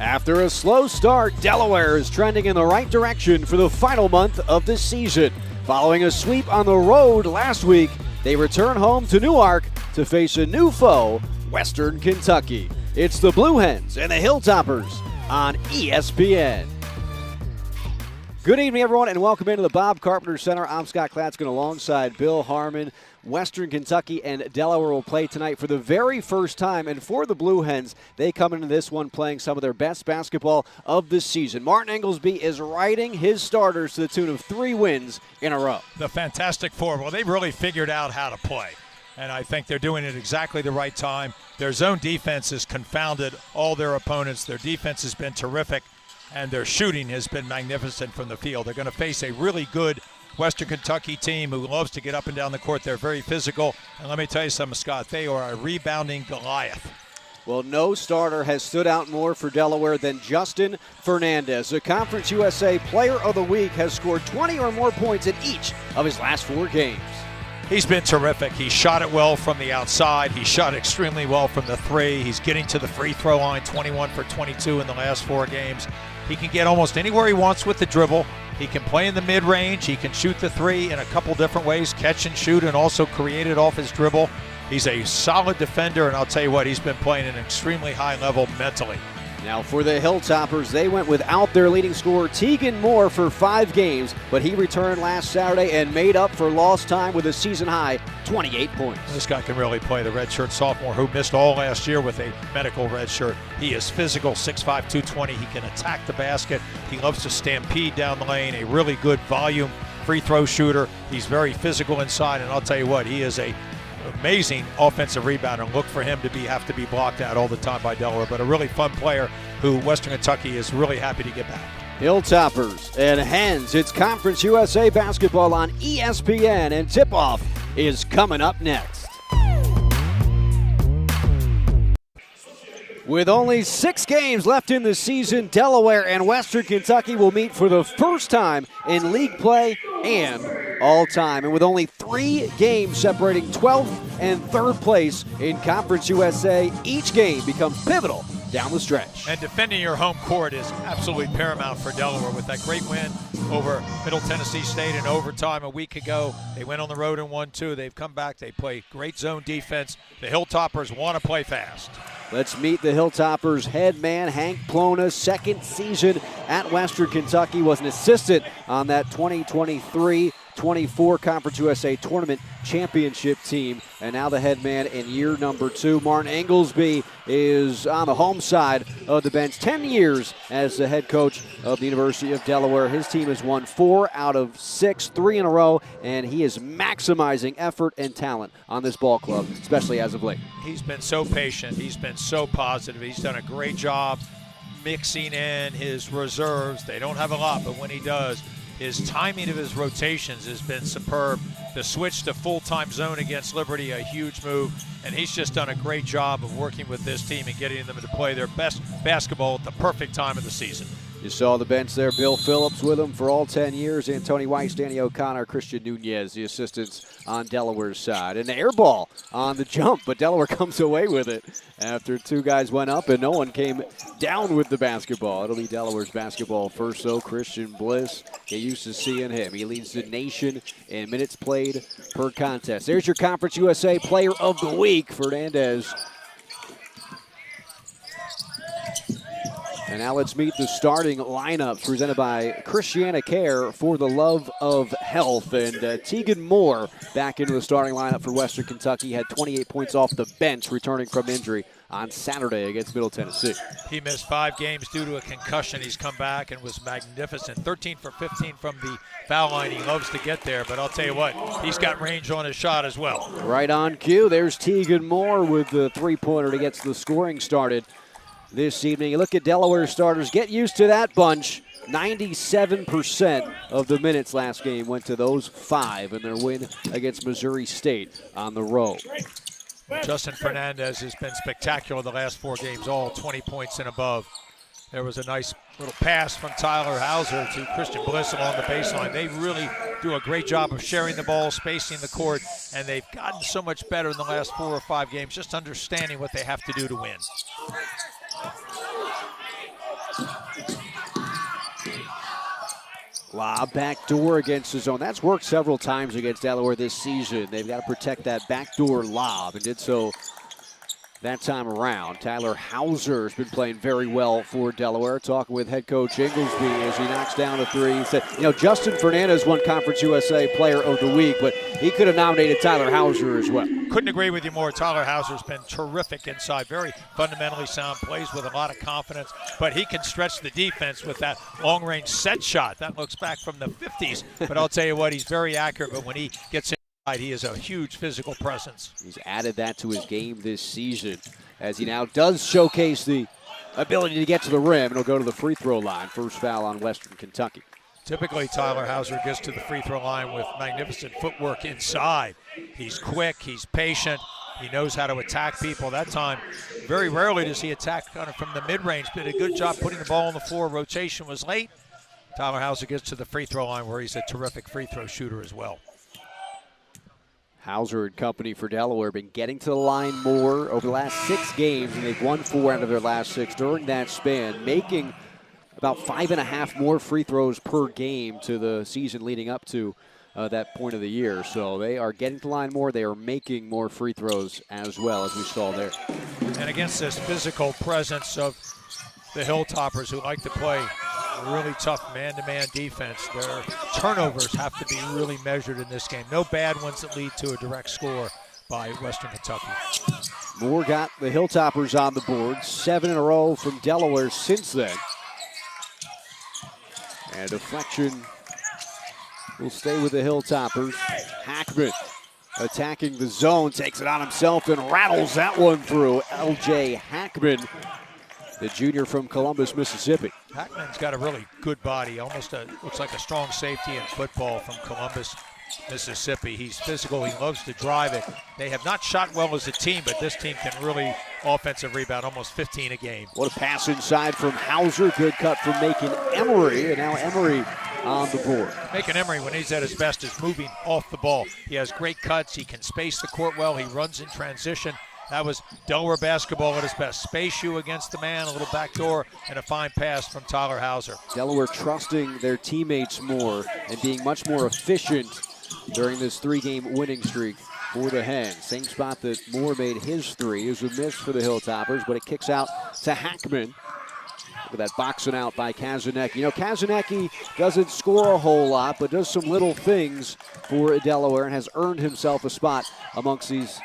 After a slow start, Delaware is trending in the right direction for the final month of the season. Following a sweep on the road last week, they return home to Newark to face a new foe, Western Kentucky. It's the Blue Hens and the Hilltoppers on ESPN. Good evening, everyone, and welcome into the Bob Carpenter Center. I'm Scott Klatskin alongside Bill Harmon. Western Kentucky and Delaware will play tonight for the very first time, and for the Blue Hens, they come into this one playing some of their best basketball of the season. Martin Englesby is riding his starters to the tune of 3 wins in a row. The Fantastic Four, well, they've really figured out how to play, and I think they're doing it exactly the right time. Their zone defense has confounded all their opponents. Their defense has been terrific, and their shooting has been magnificent from the field. They're going to face a really good Western Kentucky team who loves to get up and down the court. They're very physical, and let me tell you something, Scott, they are a rebounding Goliath. Well, no starter has stood out more for Delaware than Justin Fernandez. The Conference USA Player of the Week has scored 20 or more points in each of his last 4 games. He's been terrific. He shot it well from the outside. He shot extremely well from the 3. He's getting to the free throw line, 21 for 22 in the last 4 games. He can get almost anywhere he wants with the dribble. He can play in the mid-range. He can shoot the 3 in a couple different ways, catch and shoot, and also create it off his dribble. He's a solid defender, and I'll tell you what, he's been playing at an extremely high level mentally. Now for the Hilltoppers, they went without their leading scorer, Tegan Moore, for 5 games, but he returned last Saturday and made up for lost time with a season-high 28 points. This guy can really play, the redshirt sophomore who missed all last year with a medical redshirt. He is physical, 6'5", 220. He can attack the basket. He loves to stampede down the lane, a really good volume free throw shooter. He's very physical inside, and I'll tell you what, he is a amazing offensive rebounder. Look for him to have to be blocked out all the time by Delaware, but a really fun player who Western Kentucky is really happy to get back. Hilltoppers and Hens, it's Conference USA basketball on ESPN, and tip-off is coming up next. With only 6 games left in the season, Delaware and Western Kentucky will meet for the first time in league play and all time. And with only 3 games separating 12th and 3rd place in Conference USA, each game becomes pivotal down the stretch. And defending your home court is absolutely paramount for Delaware. With that great win over Middle Tennessee State in overtime a week ago, they went on the road and won 2. They've come back. They play great zone defense. The Hilltoppers want to play fast. Let's meet the Hilltoppers head man, Hank Plona's second season at Western Kentucky, was an assistant on that 2023-24 Conference USA Tournament Championship team, and now the head man in year number 2. Martin Englesby is on the home side of the bench. 10 years as the head coach of the University of Delaware. His team has won 4 out of 6, 3 in a row, and he is maximizing effort and talent on this ball club, especially as of late. He's been so patient. He's been so positive. He's done a great job mixing in his reserves. They don't have a lot, but when he does, his timing of his rotations has been superb. The switch to full-time zone against Liberty, a huge move, and he's just done a great job of working with this team and getting them to play their best basketball at the perfect time of the season. You saw the bench there. Bill Phillips with him for all 10 years. And Tony Weiss, Danny O'Connor, Christian Nunez, the assistants on Delaware's side. An air ball on the jump, but Delaware comes away with it after 2 guys went up and no one came down with the basketball. It'll be Delaware's basketball first, though. Christian Bliss, get used to seeing him. He leads the nation in minutes played per contest. There's your Conference USA Player of the Week, Fernandez. And now let's meet the starting lineups presented by Christiana Care for the love of health. And Tegan Moore back into the starting lineup for Western Kentucky. Had 28 points off the bench returning from injury on Saturday against Middle Tennessee. He missed 5 games due to a concussion. He's come back and was magnificent. 13 for 15 from the foul line. He loves to get there, but I'll tell you what, he's got range on his shot as well. Right on cue. There's Tegan Moore with the 3-pointer to get the scoring started this evening. You look at Delaware starters, get used to that bunch. 97% of the minutes last game went to those 5 in their win against Missouri State on the road. Justin Fernandez has been spectacular the last 4 games, all 20 points and above. There was a nice little pass from Tyler Hauser to Christian Bliss along the baseline. They really do a great job of sharing the ball, spacing the court, and they've gotten so much better in the last 4 or 5 games, just understanding what they have to do to win. lob, backdoor against the zone. That's worked several times against Delaware this season. They've got to protect that backdoor lob, and did so that time around. Tyler Hauser has been playing very well for Delaware. Talking with head coach Inglesby as he knocks down a three. He said, Justin Fernandez won Conference USA Player of the Week, but he could have nominated Tyler Hauser as well. Couldn't agree with you more. Tyler Hauser's been terrific inside. Very fundamentally sound, plays with a lot of confidence, but he can stretch the defense with that long-range set shot. That looks back from the 50s, but I'll tell you what, he's very accurate, but when he gets in, he is a huge physical presence. He's added that to his game this season as he now does showcase the ability to get to the rim, and he'll go to the free throw line. First foul on Western Kentucky. Typically, Tyler Hauser gets to the free throw line with magnificent footwork inside. He's quick, he's patient, he knows how to attack people. That time, very rarely does he attack kind of from the mid-range, but did a good job putting the ball on the floor. Rotation was late. Tyler Hauser gets to the free throw line where he's a terrific free throw shooter as well. Hauser and company for Delaware been getting to the line more over the last 6 games, and they've won 4 out of their last 6 during that span, making about 5.5 more free throws per game to the season leading up to that point of the year. So they are getting to the line more. They are making more free throws as well, as we saw there. And against this physical presence of the Hilltoppers, who like to play really tough man-to-man defense, their turnovers have to be really measured in this game. No bad ones that lead to a direct score by Western Kentucky. Moore got the Hilltoppers on the board, 7 in a row from Delaware since then. And deflection will stay with the Hilltoppers. Hackman attacking the zone, takes it on himself and rattles that one through. L.J. Hackman, the junior from Columbus, Mississippi. Hackman's got a really good body, almost looks like a strong safety in football from Columbus, Mississippi. He's physical, he loves to drive it. They have not shot well as a team, but this team can really offensive rebound, almost 15 a game. What a pass inside from Hauser. Good cut from Macon Emery, and now Emery on the board. Macon Emery, when he's at his best, is moving off the ball. He has great cuts, he can space the court well, he runs in transition. That was Delaware basketball at its best. Space you against the man, a little backdoor, and a fine pass from Tyler Hauser. Delaware trusting their teammates more and being much more efficient during this 3-game winning streak for the Hens. Same spot that Moore made his 3. It was a miss for the Hilltoppers, but it kicks out to Hackman. Look at that boxing out by Kazanecki. Kazanecki doesn't score a whole lot, but does some little things for Delaware and has earned himself a spot amongst these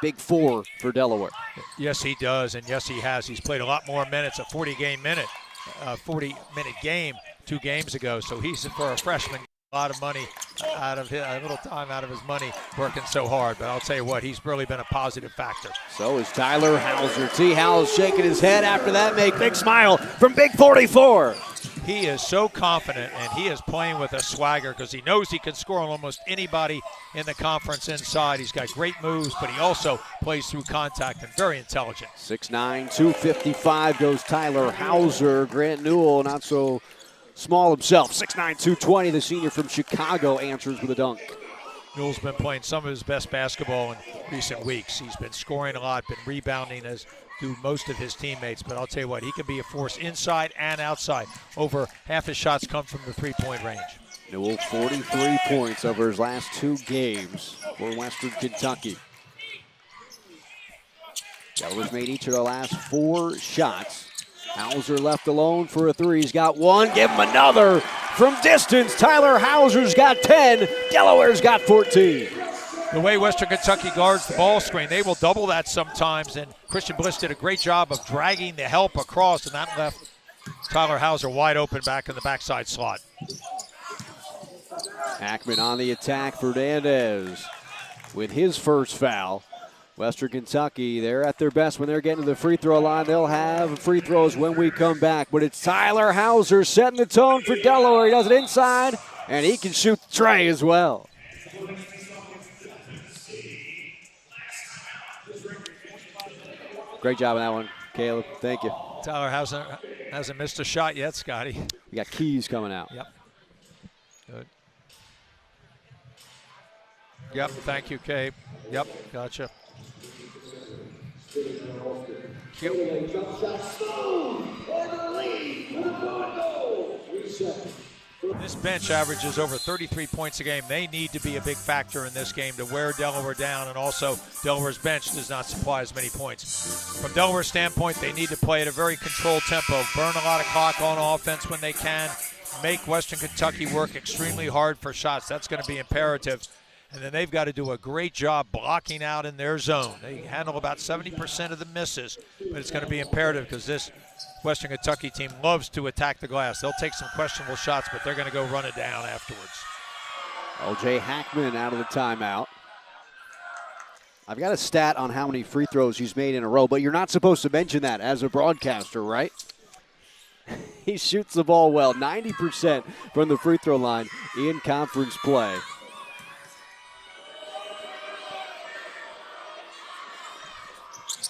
Big 4 for Delaware. Yes, he does, and yes, he has. He's played a lot more minutes, a 40-minute game 2 games ago. So he's, for a freshman, a lot of money out of a little time out of his money, working so hard. But I'll tell you what, he's really been a positive factor. So is Tyler Hauser. T. Howell's shaking his head after that make. Big smile from Big 44. He is so confident, and he is playing with a swagger because he knows he can score on almost anybody in the conference inside. He's got great moves, but he also plays through contact and very intelligent. 6'9", 255 goes Tyler Hauser. Grant Newell, not so small himself. 6'9", 220, the senior from Chicago, answers with a dunk. Newell's been playing some of his best basketball in recent weeks. He's been scoring a lot, been rebounding as do most of his teammates, but I'll tell you what, he can be a force inside and outside. Over half his shots come from the three-point range. Newell, 43 points over his last 2 games for Western Kentucky. Delaware's made each of their last 4 shots. Hauser left alone for a 3. He's got 1. Give him another from distance. Tyler Hauser's got 10. Delaware's got 14. The way Western Kentucky guards the ball screen, they will double that sometimes, and Christian Bliss did a great job of dragging the help across, and that left Tyler Hauser wide open back in the backside slot. Hackman on the attack. Fernandez with his first foul. Western Kentucky, they're at their best when they're getting to the free throw line. They'll have free throws when we come back, but it's Tyler Hauser setting the tone for Delaware. He does it inside, and he can shoot the tray as well. Great job on that one, Caleb. Thank you. Tyler hasn't missed a shot yet, Scotty. We got Keys coming out. Yep. Good. Yep, thank you, Cabe. Yep, gotcha. This bench averages over 33 points a game. They need to be a big factor in this game to wear Delaware down, and also Delaware's bench does not supply as many points. From Delaware's standpoint, they need to play at a very controlled tempo, burn a lot of clock on offense when they can, make Western Kentucky work extremely hard for shots. That's going to be imperative. And then they've got to do a great job blocking out in their zone. They handle about 70% of the misses, but it's going to be imperative because this Western Kentucky team loves to attack the glass. They'll take some questionable shots, but they're going to go run it down afterwards. L.J. Hackman out of the timeout. I've got a stat on how many free throws he's made in a row, but you're not supposed to mention that as a broadcaster, right? He shoots the ball well, 90% from the free throw line in conference play.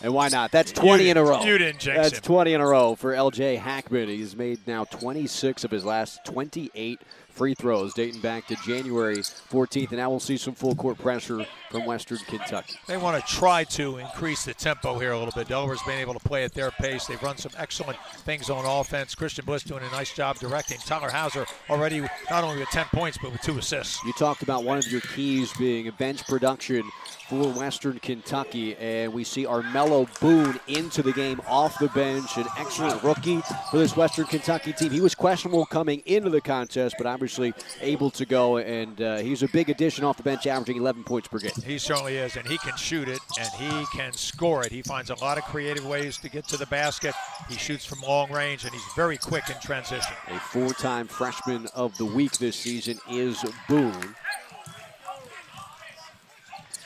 And why not? That's 20 in a row. You didn't jinx That's him. 20 in a row for L.J. Hackman. He's made now 26 of his last 28 free throws dating back to January 14th. And now we'll see some full court pressure from Western Kentucky. They want to try to increase the tempo here a little bit. Delaware's been able to play at their pace. They've run some excellent things on offense. Christian Bliss doing a nice job directing. Tyler Hauser already not only with 10 points, but with 2 assists. You talked about one of your keys being a bench production for Western Kentucky, and we see Armello Boone into the game off the bench, an excellent rookie for this Western Kentucky team. He was questionable coming into the contest, but obviously able to go, and he's a big addition off the bench, averaging 11 points per game. He certainly is, and he can shoot it, and he can score it. He finds a lot of creative ways to get to the basket. He shoots from long range, and he's very quick in transition. A 4-time freshman of the week this season is Boone.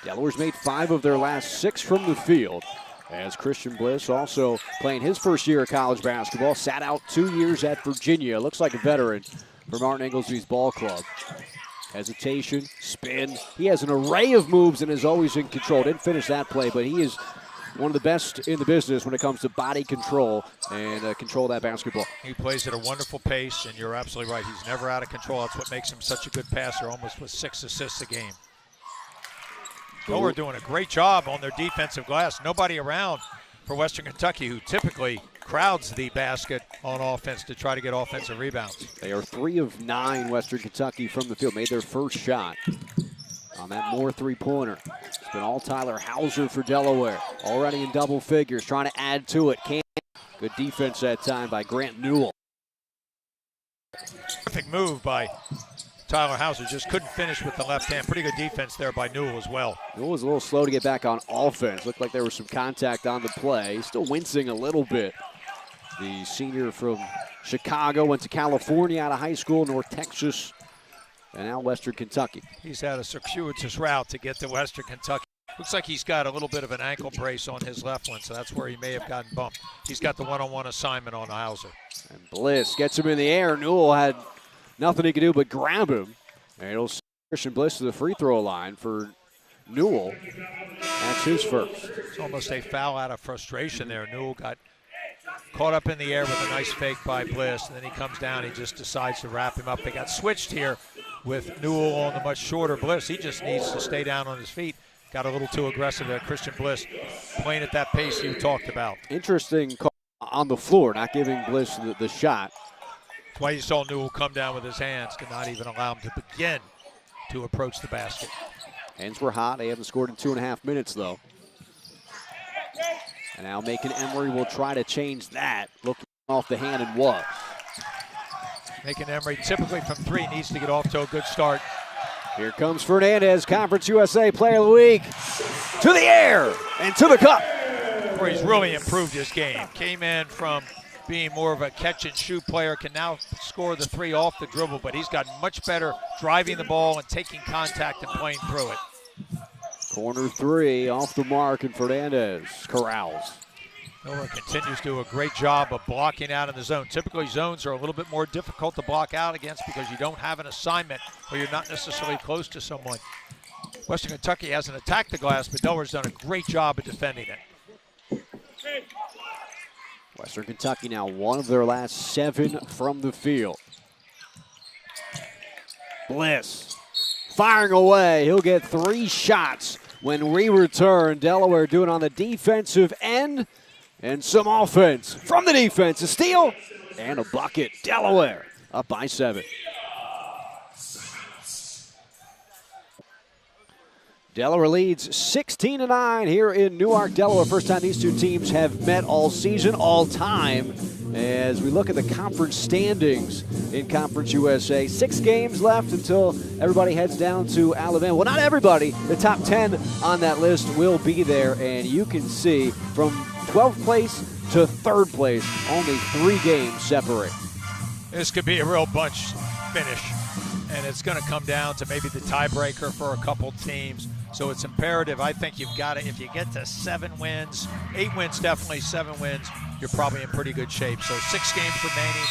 Delaware's made 5 of their last 6 from the field, as Christian Bliss, also playing his first year of college basketball, sat out 2 years at Virginia. Looks like a veteran for Martin Inglesley's ball club. Hesitation, spin. He has an array of moves and is always in control. Didn't finish that play, but he is one of the best in the business when it comes to body control and control that basketball. He plays at a wonderful pace, and you're absolutely right. He's never out of control. That's what makes him such a good passer, almost with 6 assists a game. Delaware doing a great job on their defensive glass. Nobody around for Western Kentucky, who typically crowds the basket on offense to try to get offensive rebounds. They are 3 of 9, Western Kentucky from the field. Made their first shot on that Moore three-pointer. It's been all Tyler Hauser for Delaware. Already in double figures, trying to add to it. Can't. Good defense that time by Grant Newell. Perfect move by Tyler Hauser, just couldn't finish with the left hand. Pretty good defense there by Newell as well. Newell was a little slow to get back on offense. Looked like there was some contact on the play. Still wincing a little bit. The senior from Chicago, went to California out of high school, North Texas, and now Western Kentucky. He's had a circuitous route to get to Western Kentucky. Looks like he's got a little bit of an ankle brace on his left one, so that's where he may have gotten bumped. He's got the one-on-one assignment on Hauser. And Bliss gets him in the air. Newell had nothing he could do but grab him. And it'll send Christian Bliss to the free throw line for Newell. That's his first. It's almost a foul out of frustration there. Newell got caught up in the air with a nice fake by Bliss, and then he comes down. He just decides to wrap him up. They got switched here with Newell on the much shorter Bliss. He just needs to stay down on his feet. Got a little too aggressive there. Christian Bliss playing at that pace you talked about. Interesting call on the floor, not giving Bliss the shot. That's why you saw Newell come down with his hands to not even allow him to begin to approach the basket. Hands were hot. They haven't scored in 2.5 minutes, though. And now Macon Emery will try to change that. Looking off the hand and was. Macon Emery, typically from 3, needs to get off to a good start. Here comes Fernandez, Conference USA Player of the Week. To the air and to the cup. Where he's really improved his game. Came in from being more of a catch-and-shoot player, can now score the 3 off the dribble, but he's gotten much better driving the ball and taking contact and playing through it. Corner 3 off the mark, and Fernandez corrals. Miller continues to do a great job of blocking out in the zone. Typically, zones are a little bit more difficult to block out against because you don't have an assignment or you're not necessarily close to someone. Western Kentucky hasn't attacked the glass, but Delaware's done a great job of defending it. Western Kentucky now 1 of their last 7 from the field. Bliss firing away. He'll get 3 shots when we return. Delaware doing on the defensive end. And some offense from the defense. A steal and a bucket. Delaware up by 7. Delaware leads 16-9 here in Newark, Delaware. First time these two teams have met all season, all time. As we look at the conference standings in Conference USA, 6 games left until everybody heads down to Alabama. Well, not everybody. The top 10 on that list will be there, and you can see from 12th place to 3rd place, only 3 games separate. This could be a real bunch finish, and it's going to come down to maybe the tiebreaker for a couple teams. So it's imperative. I think you've got to, if you get to 7 wins, 8 wins definitely, 7 wins, you're probably in pretty good shape. So 6 games remaining.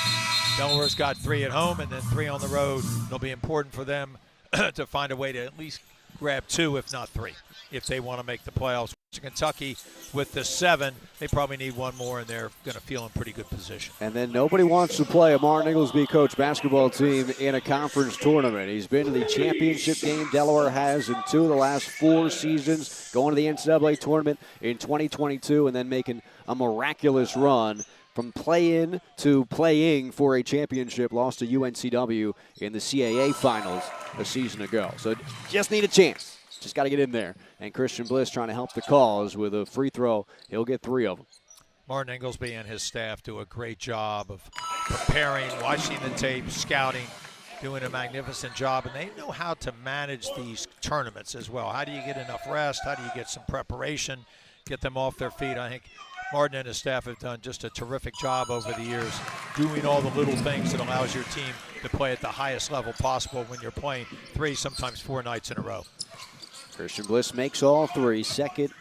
Delaware's got 3 at home and then 3 on the road. It'll be important for them to find a way to at least grab 2, if not 3, if they want to make the playoffs. Kentucky with the 7, they probably need 1 more, and they're going to feel in pretty good position. And then nobody wants to play a Martin Inglesby coach basketball team in a conference tournament. He's been to the championship game. Delaware has in 2 of the last 4 seasons, going to the NCAA tournament in 2022, and then making a miraculous run from play-in to playing for a championship. Lost to UNCW in the CAA finals a season ago. So just need a chance. Just got to get in there. And Christian Bliss trying to help the cause with a free throw. He'll get 3 of them. Martin Inglesby and his staff do a great job of preparing, watching the tape, scouting, doing a magnificent job. And they know how to manage these tournaments as well. How do you get enough rest? How do you get some preparation, get them off their feet? I think Martin and his staff have done just a terrific job over the years, doing all the little things that allows your team to play at the highest level possible when you're playing 3, sometimes 4 nights in a row. Christian Bliss makes all 3, second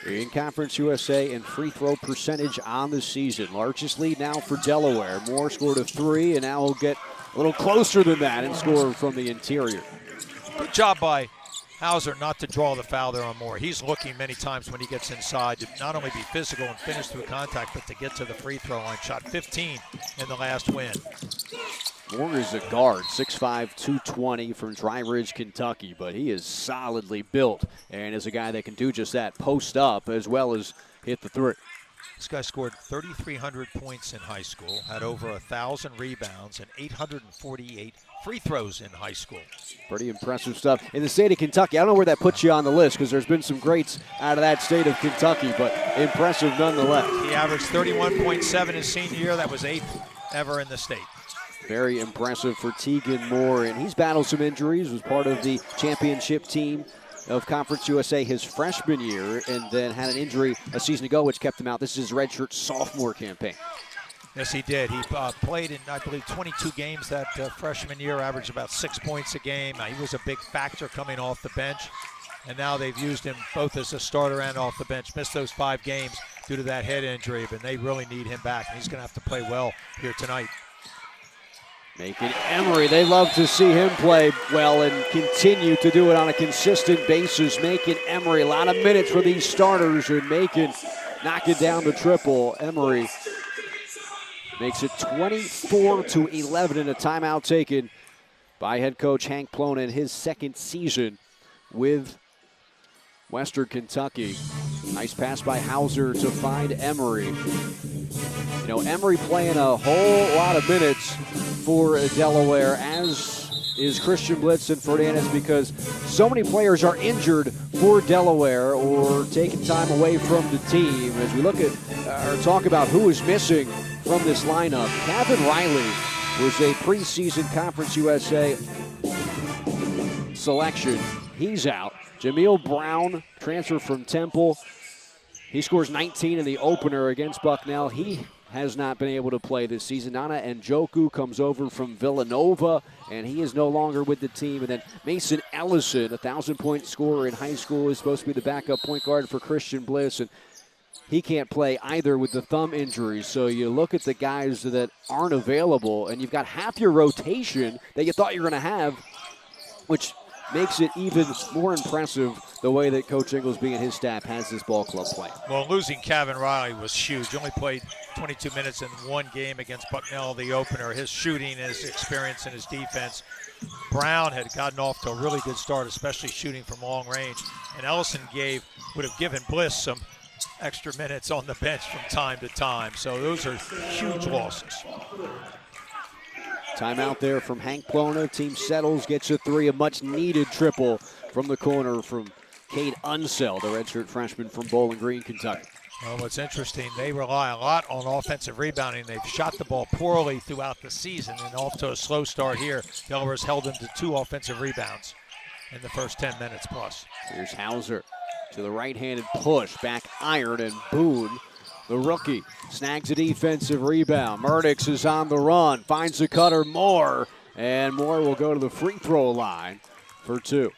in Conference USA in free throw percentage on the season. Largest lead now for Delaware. Moore scored a 3, and now he'll get a little closer than that and score from the interior. Good job by Hauser not to draw the foul there on Moore. He's looking many times when he gets inside to not only be physical and finish through contact, but to get to the free throw line. Shot 15 in the last win. Moore is a guard, 6'5", 220 from Dry Ridge, Kentucky, but he is solidly built and is a guy that can do just that, post up as well as hit the 3. This guy scored 3,300 points in high school, had over 1,000 rebounds, and 848 free throws in high school. Pretty impressive stuff. In the state of Kentucky, I don't know where that puts you on the list because there's been some greats out of that state of Kentucky, but impressive nonetheless. He averaged 31.7 his senior year. That was 8th ever in the state. Very impressive for Tegan Moore, and he's battled some injuries, was part of the championship team of Conference USA his freshman year, and then had an injury a season ago which kept him out. This is his redshirt sophomore campaign. Yes, he did. He played in, I believe, 22 games that freshman year, averaged about 6 points a game. He was a big factor coming off the bench, and now they've used him both as a starter and off the bench. Missed those 5 games due to that head injury, but they really need him back, and he's going to have to play well here tonight. Macon Emery, they love to see him play well and continue to do it on a consistent basis. Macon Emery, a lot of minutes for these starters, and Macon knocking down the triple. Emery makes it 24-11 in a timeout taken by head coach Hank Plona in his 2nd season with Western Kentucky. Nice pass by Hauser to find Emery. You know, Emery playing a whole lot of minutes for Delaware, as is Christian Blitz and Fernandez, because so many players are injured for Delaware or taking time away from the team. As we look at or talk about who is missing from this lineup, Kevin Riley was a preseason Conference USA selection. He's out. Jameel Brown, transfer from Temple. He scores 19 in the opener against Bucknell. He has not been able to play this season. Nana Njoku comes over from Villanova, and he is no longer with the team. And then Mason Ellison, a 1,000-point scorer in high school, is supposed to be the backup point guard for Christian Bliss, and he can't play either with the thumb injury. So you look at the guys that aren't available, and you've got half your rotation that you thought you were going to have, which makes it even more impressive the way that Coach Inglesby and his staff has this ball club playing. Well, losing Kevin Riley was huge. He only played 22 minutes in 1 game against Bucknell, the opener. His shooting, his experience, and his defense. Brown had gotten off to a really good start, especially shooting from long range. And Ellison would have given Bliss some extra minutes on the bench from time to time. So those are huge losses. Timeout there from Hank Plona. Team settles, gets a 3, a much-needed triple from the corner from Cade Unseld, the redshirt freshman from Bowling Green, Kentucky. Well, what's interesting, they rely a lot on offensive rebounding. They've shot the ball poorly throughout the season, and off to a slow start here. Delaware's held them to 2 offensive rebounds in the first 10 minutes plus. Here's Hauser to the right-handed push, back iron, and Boone, the rookie, snags a defensive rebound. Murdix is on the run, finds the cutter, Moore, and Moore will go to the free throw line for 2.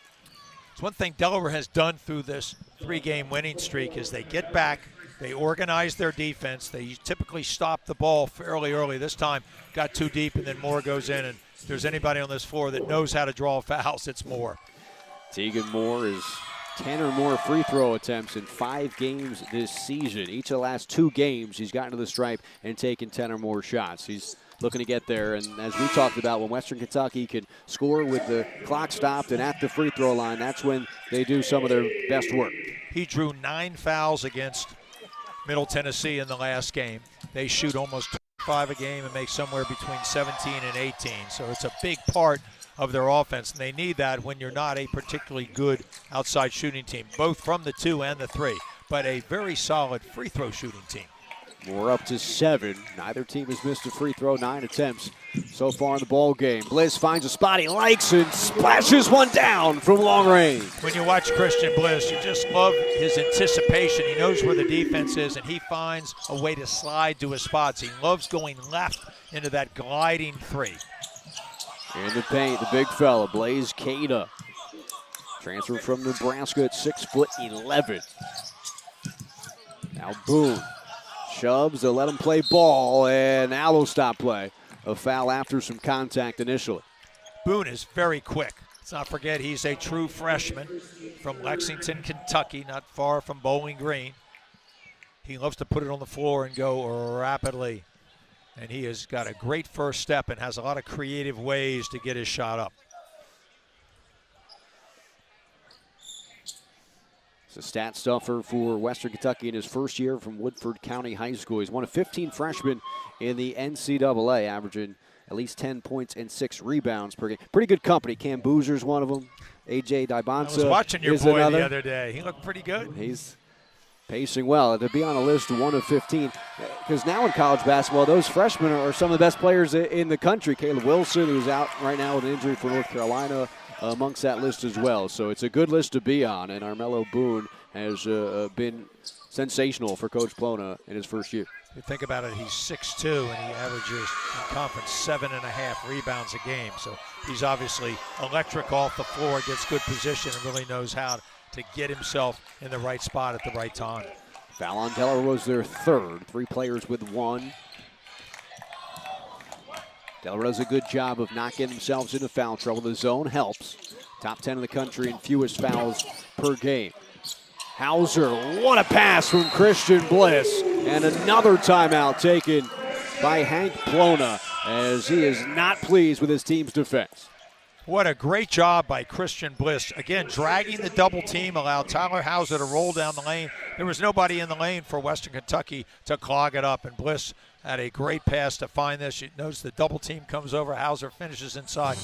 It's one thing Delaware has done through this 3-game winning streak is they get back, they organize their defense, they typically stop the ball fairly early. This time got too deep, and then Moore goes in, and if there's anybody on this floor that knows how to draw fouls, it's Moore. Tegan Moore is 10 or more free throw attempts in 5 games this season. Each of the last 2 games, he's gotten to the stripe and taken 10 or more shots. He's looking to get there, and as we talked about, when Western Kentucky can score with the clock stopped and at the free throw line, that's when they do some of their best work. He drew 9 fouls against Middle Tennessee in the last game. They shoot almost 25 a game and make somewhere between 17 and 18, so it's a big part of their offense, and they need that when you're not a particularly good outside shooting team, both from the 2 and the 3, but a very solid free throw shooting team. We're up to 7. Neither team has missed a free throw, 9 attempts so far in the ball game. Bliss finds a spot he likes and splashes one down from long range. When you watch Christian Bliss, you just love his anticipation. He knows where the defense is, and he finds a way to slide to his spots. He loves going left into that gliding 3. In the paint, the big fella, Blaze Cada. Transfer from Nebraska at 6'11". Now Boone shoves, they'll let him play ball, and now they'll stop play. A foul after some contact initially. Boone is very quick. Let's not forget he's a true freshman from Lexington, Kentucky, not far from Bowling Green. He loves to put it on the floor and go rapidly. And he has got a great first step and has a lot of creative ways to get his shot up. It's a stat stuffer for Western Kentucky in his first year from Woodford County High School. He's one of 15 freshmen in the NCAA, averaging at least 10 points and 6 rebounds per game. Pretty good company. Cam Boozer's one of them. A.J. Dibonsa I was watching your boy the other day. He looked pretty good. He's pacing well. To be on a list 1 of 15, because now in college basketball, those freshmen are some of the best players in the country. Caleb Wilson, who's out right now with an injury for North Carolina, amongst that list as well. So it's a good list to be on, and Armello Boone has been sensational for Coach Plona in his first year. You think about it, he's 6'2", and he averages in conference 7.5 rebounds a game. So he's obviously electric off the floor, gets good position, and really knows how to get himself in the right spot at the right time. Foul on Delaware was their 3rd. 3 players with 1. Delaware does a good job of not getting themselves into foul trouble. The zone helps. Top 10 in the country in fewest fouls per game. Hauser, what a pass from Christian Bliss. And another timeout taken by Hank Plona, as he is not pleased with his team's defense. What a great job by Christian Bliss. Again, dragging the double team, allowed Tyler Hauser to roll down the lane. There was nobody in the lane for Western Kentucky to clog it up, and Bliss had a great pass to find this. You notice the double team comes over. Hauser finishes inside.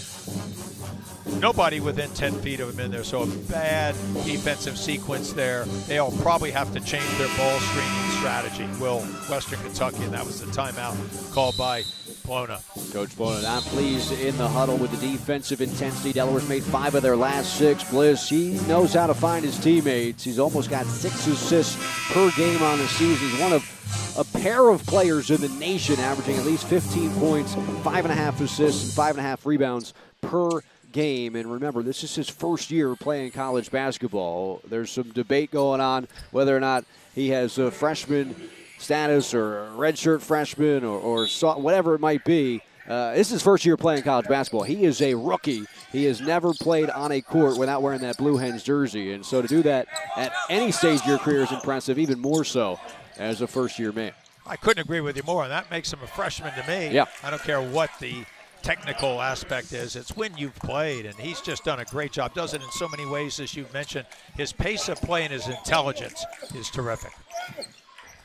Nobody within 10 feet of him in there, so a bad defensive sequence there. They'll probably have to change their ball screening strategy, will Western Kentucky, and that was the timeout called by Plona. Coach Plona not pleased in the huddle with the defensive intensity. Delaware's made 5 of their last 6. Bliss, he knows how to find his teammates. He's almost got 6 assists per game on the season. He's one of a pair of players in the nation averaging at least 15 points, 5.5 assists, and 5.5 rebounds per game. And remember, this is his first year playing college basketball. There's some debate going on whether or not he has a freshman status or a redshirt freshman or whatever it might be. This is his first year playing college basketball. He is a rookie. He has never played on a court without wearing that Blue Hens jersey. And so to do that at any stage of your career is impressive, even more so as a first-year man. I couldn't agree with you more, and that makes him a freshman to me. Yeah. I don't care what the technical aspect is. It's when you've played, and he's just done a great job. Does it in so many ways, as you've mentioned. His pace of play and his intelligence is terrific.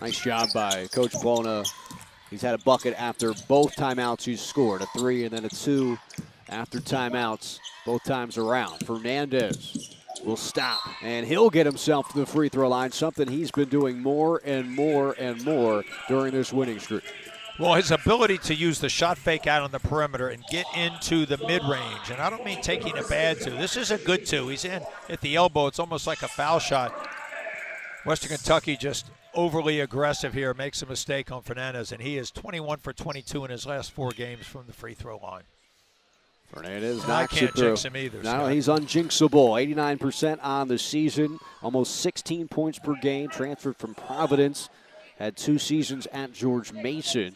Nice job by Coach Plona. He's had a bucket after both timeouts he's scored, a 3 and then a 2 after timeouts, both times around. Fernandez will stop, and he'll get himself to the free throw line, something he's been doing more and more and more during this winning streak. Well, his ability to use the shot fake out on the perimeter and get into the mid-range, and I don't mean taking a bad two. This is a good two. He's in at the elbow. It's almost like a foul shot. Western Kentucky just overly aggressive here, makes a mistake on Fernandez, and he is 21 for 22 in his last 4 games from the free throw line. Fernandez I knocks can't it through. jinx him either. No, Scott. he's unjinxable. 89% on the season, almost 16 points per game. Transferred from Providence, had 2 seasons at George Mason,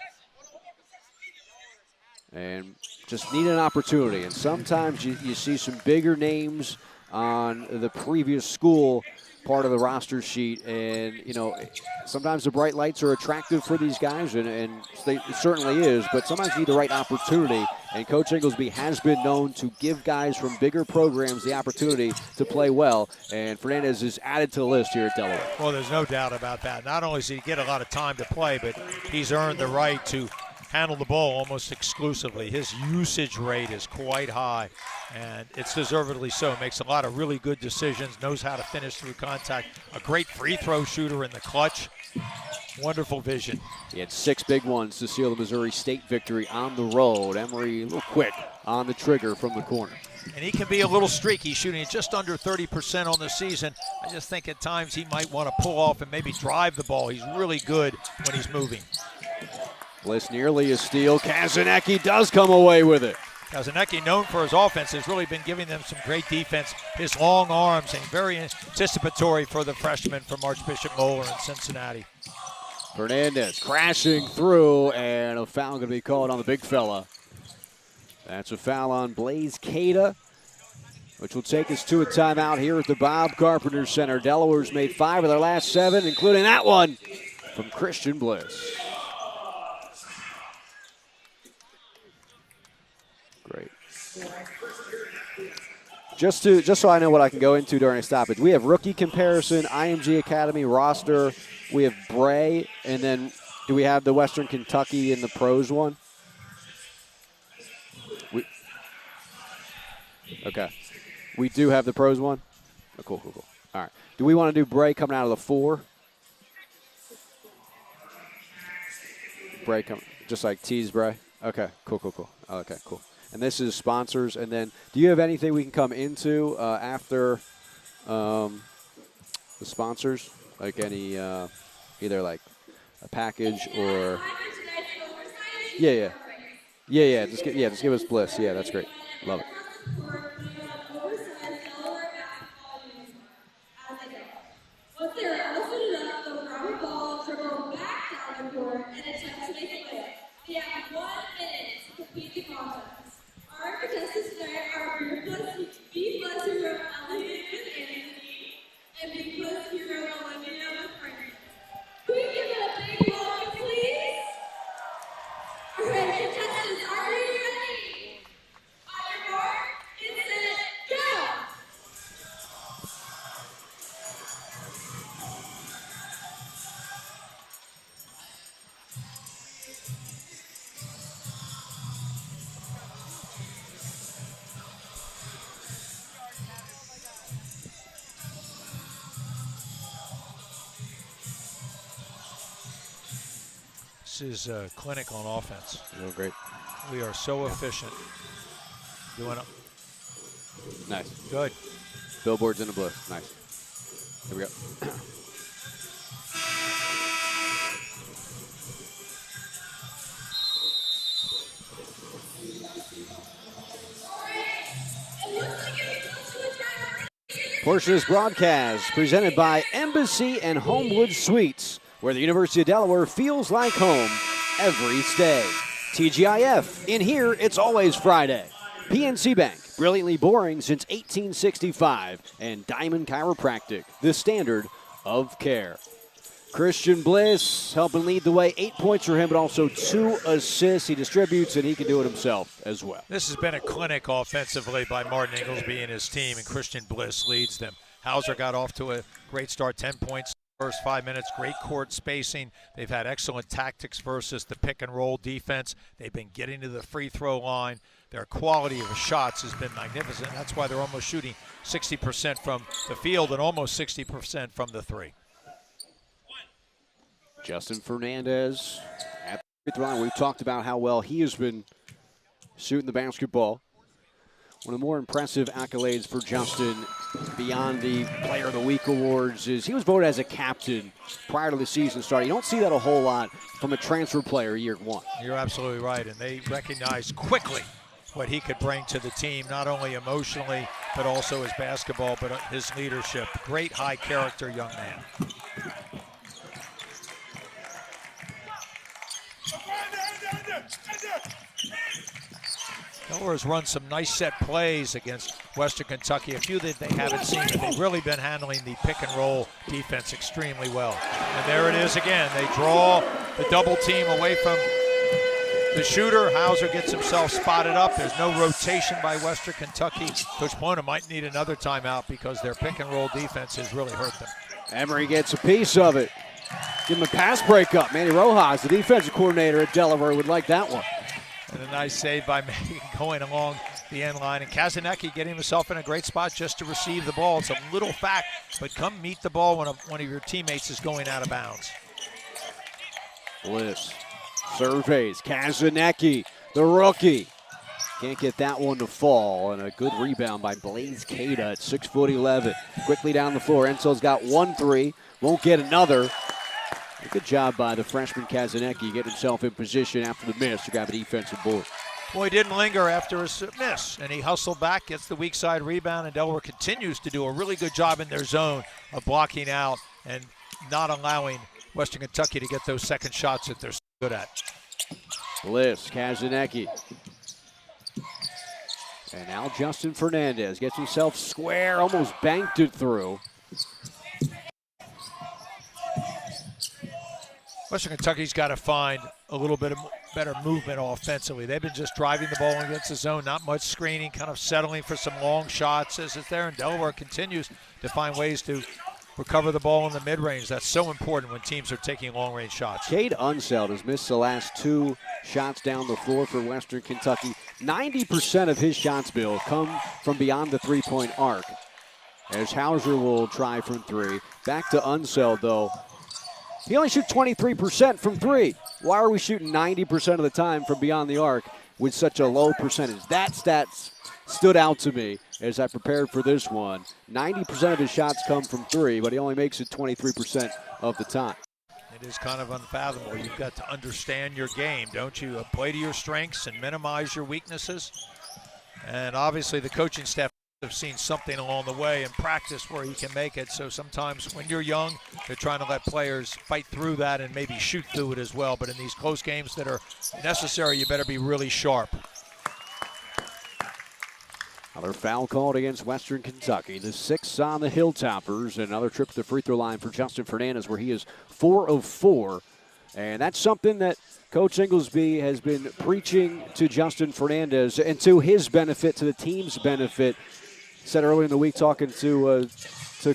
and just need an opportunity. And sometimes you see some bigger names on the previous school part of the roster sheet, and sometimes the bright lights are attractive for these guys, and it certainly is, but sometimes you need the right opportunity, and Coach Inglesby has been known to give guys from bigger programs the opportunity to play well, and Fernandez is added to the list here at Delaware. Well, there's no doubt about that. Not only does he get a lot of time to play, but he's earned the right to handle the ball almost exclusively. His usage rate is quite high, and it's deservedly so. Makes a lot of really good decisions, knows how to finish through contact. A great free throw shooter in the clutch. Wonderful vision. He had 6 big ones to seal the Missouri State victory on the road. Emory a little quick on the trigger from the corner. And he can be a little streaky, shooting just under 30% on the season. I just think at times he might want to pull off and maybe drive the ball. He's really good when he's moving. Bliss nearly a steal. Kazanecki does come away with it. Kazanecki, known for his offense, has really been giving them some great defense. His long arms and very anticipatory for the freshman from Archbishop Moeller in Cincinnati. Fernandez crashing through, and a foul going to be called on the big fella. That's a foul on Blaze Cada, which will take us to a timeout here at the Bob Carpenter Center. Delaware's made 5 of their last 7, including that one from Christian Bliss. Great. Just so I know what I can go into during a stoppage, we have rookie comparison, IMG Academy roster. We have Bray, and then do we have the Western Kentucky and the pros one? Okay. We do have the pros one? Oh, cool. All right. Do we want to do Bray coming out of the 4? Bray coming, just like T's Bray? Okay, cool. Okay, cool. And this is sponsors. And then do you have anything we can come into after the sponsors? Like any, either like a package or. Yeah. Just give us Bliss. Yeah, that's great. Love it. This is a clinic on offense. Oh, great. We are so efficient. Doing it. Nice. Good. Billboards in the Bliss. Nice. Here we go. Portion of this broadcast presented by Embassy and Homewood Suites, where the University of Delaware feels like home every stay. TGIF, in here, it's always Friday. PNC Bank, brilliantly boring since 1865. And Diamond Chiropractic, the standard of care. Christian Bliss helping lead the way. 8 points for him, but also 2 assists. He distributes, and he can do it himself as well. This has been a clinic offensively by Martin Inglesby and his team, and Christian Bliss leads them. Hauser got off to a great start, 10 points. First 5 minutes, great court spacing. They've had excellent tactics versus the pick and roll defense. They've been getting to the free throw line. Their quality of shots has been magnificent. That's why they're almost shooting 60% from the field and almost 60% from the three. Justin Fernandez at the free throw line. We've talked about how well he has been shooting the basketball. One of the more impressive accolades for Justin beyond the Player of the Week awards is he was voted as a captain prior to the season starting. You don't see that a whole lot from a transfer player year one. You're absolutely right, and they recognized quickly what he could bring to the team, not only emotionally, but also his basketball, but his leadership. Great high character young man. Delaware's run some nice set plays against Western Kentucky, a few that they haven't seen, but they've really been handling the pick and roll defense extremely well. And there it is again. They draw the double team away from the shooter. Hauser gets himself spotted up. There's no rotation by Western Kentucky. Coach Plona might need another timeout because their pick and roll defense has really hurt them. Emery gets a piece of it. Give him a pass breakup. Manny Rojas, the defensive coordinator at Delaware, would like that one. And a nice save by Megan going along the end line. And Kazanecki getting himself in a great spot just to receive the ball. It's a little fact, but come meet the ball when one of your teammates is going out of bounds. Bliss surveys. Kazanecki, the rookie. Can't get that one to fall. And a good rebound by Blaze Cada at 6'11". Quickly down the floor. Enzo's got 1-3. Won't get another. A good job by the freshman Kazanecki getting himself in position after the miss to grab a defensive board. Well, he didn't linger after his miss, and he hustled back, gets the weak side rebound, and Delaware continues to do a really good job in their zone of blocking out and not allowing Western Kentucky to get those second shots that they're so good at. Bliss, Kazanecki. And now Justin Fernandez gets himself square, almost banked it through. Western Kentucky's got to find a little bit of better movement offensively. They've been just driving the ball against the zone, not much screening, kind of settling for some long shots as it's there. And Delaware continues to find ways to recover the ball in the mid-range. That's so important when teams are taking long-range shots. Cade Unseld has missed the last 2 shots down the floor for Western Kentucky. 90% of his shots, Bill, come from beyond the three-point arc. As Hauser will try from 3. Back to Unseld, though. He only shoots 23% from 3. Why are we shooting 90% of the time from beyond the arc with such a low percentage? That stat stood out to me as I prepared for this one. 90% of his shots come from 3, but he only makes it 23% of the time. It is kind of unfathomable. You've got to understand your game, don't you? Play to your strengths and minimize your weaknesses. And obviously the coaching staff have seen something along the way in practice where he can make it. So sometimes when you're young, they're trying to let players fight through that and maybe shoot through it as well. But in these close games that are necessary, you better be really sharp. Another foul called against Western Kentucky. The 6 on the Hilltoppers. Another trip to the free throw line for Justin Fernandez, where he is 4 of 4. And that's something that Coach Inglesby has been preaching to Justin Fernandez and to his benefit, to the team's benefit. He said earlier in the week talking to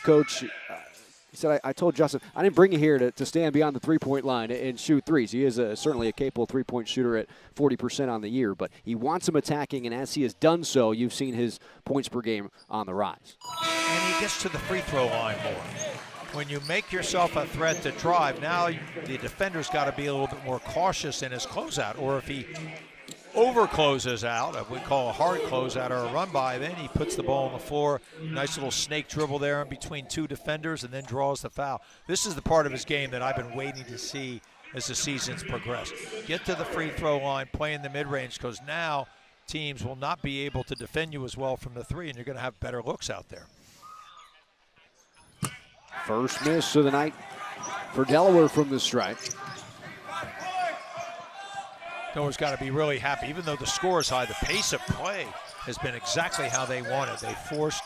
Coach, he said, I told Justin, I didn't bring you here to stand beyond the three-point line and shoot threes. He is certainly a capable three-point shooter at 40% on the year, but he wants him attacking, and as he has done so, you've seen his points per game on the rise. And he gets to the free throw line more. When you make yourself a threat to drive, now the defender's got to be a little bit more cautious in his closeout, or if he over closes out, what we call a hard closeout or a run by, then he puts the ball on the floor. Nice little snake dribble there in between 2 defenders and then draws the foul. This is the part of his game that I've been waiting to see as the season's progressed. Get to the free throw line, play in the mid-range, because now teams will not be able to defend you as well from the 3, and you're going to have better looks out there. First miss of the night for Delaware from the strike. Delaware's got to be really happy. Even though the score is high, the pace of play has been exactly how they wanted. They forced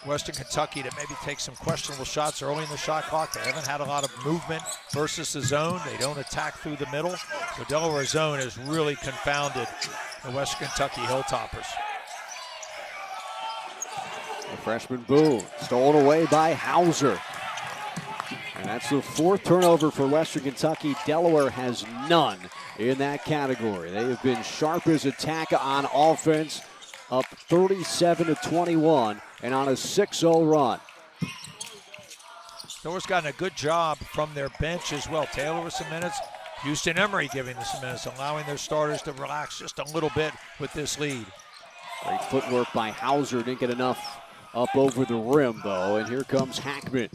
Western Kentucky to maybe take some questionable shots early in the shot clock. They haven't had a lot of movement versus the zone. They don't attack through the middle. So Delaware's zone has really confounded the Western Kentucky Hilltoppers. The freshman Boone stolen away by Hauser. And that's the 4th turnover for Western Kentucky. Delaware has none in that category. They have been sharp as attack on offense, up 37-21 and on a 6-0 run. Delaware's gotten a good job from their bench as well. Taylor with some minutes. Houston Emery giving them some minutes, allowing their starters to relax just a little bit with this lead. Great footwork by Hauser. Didn't get enough up over the rim, though. And here comes Hackman.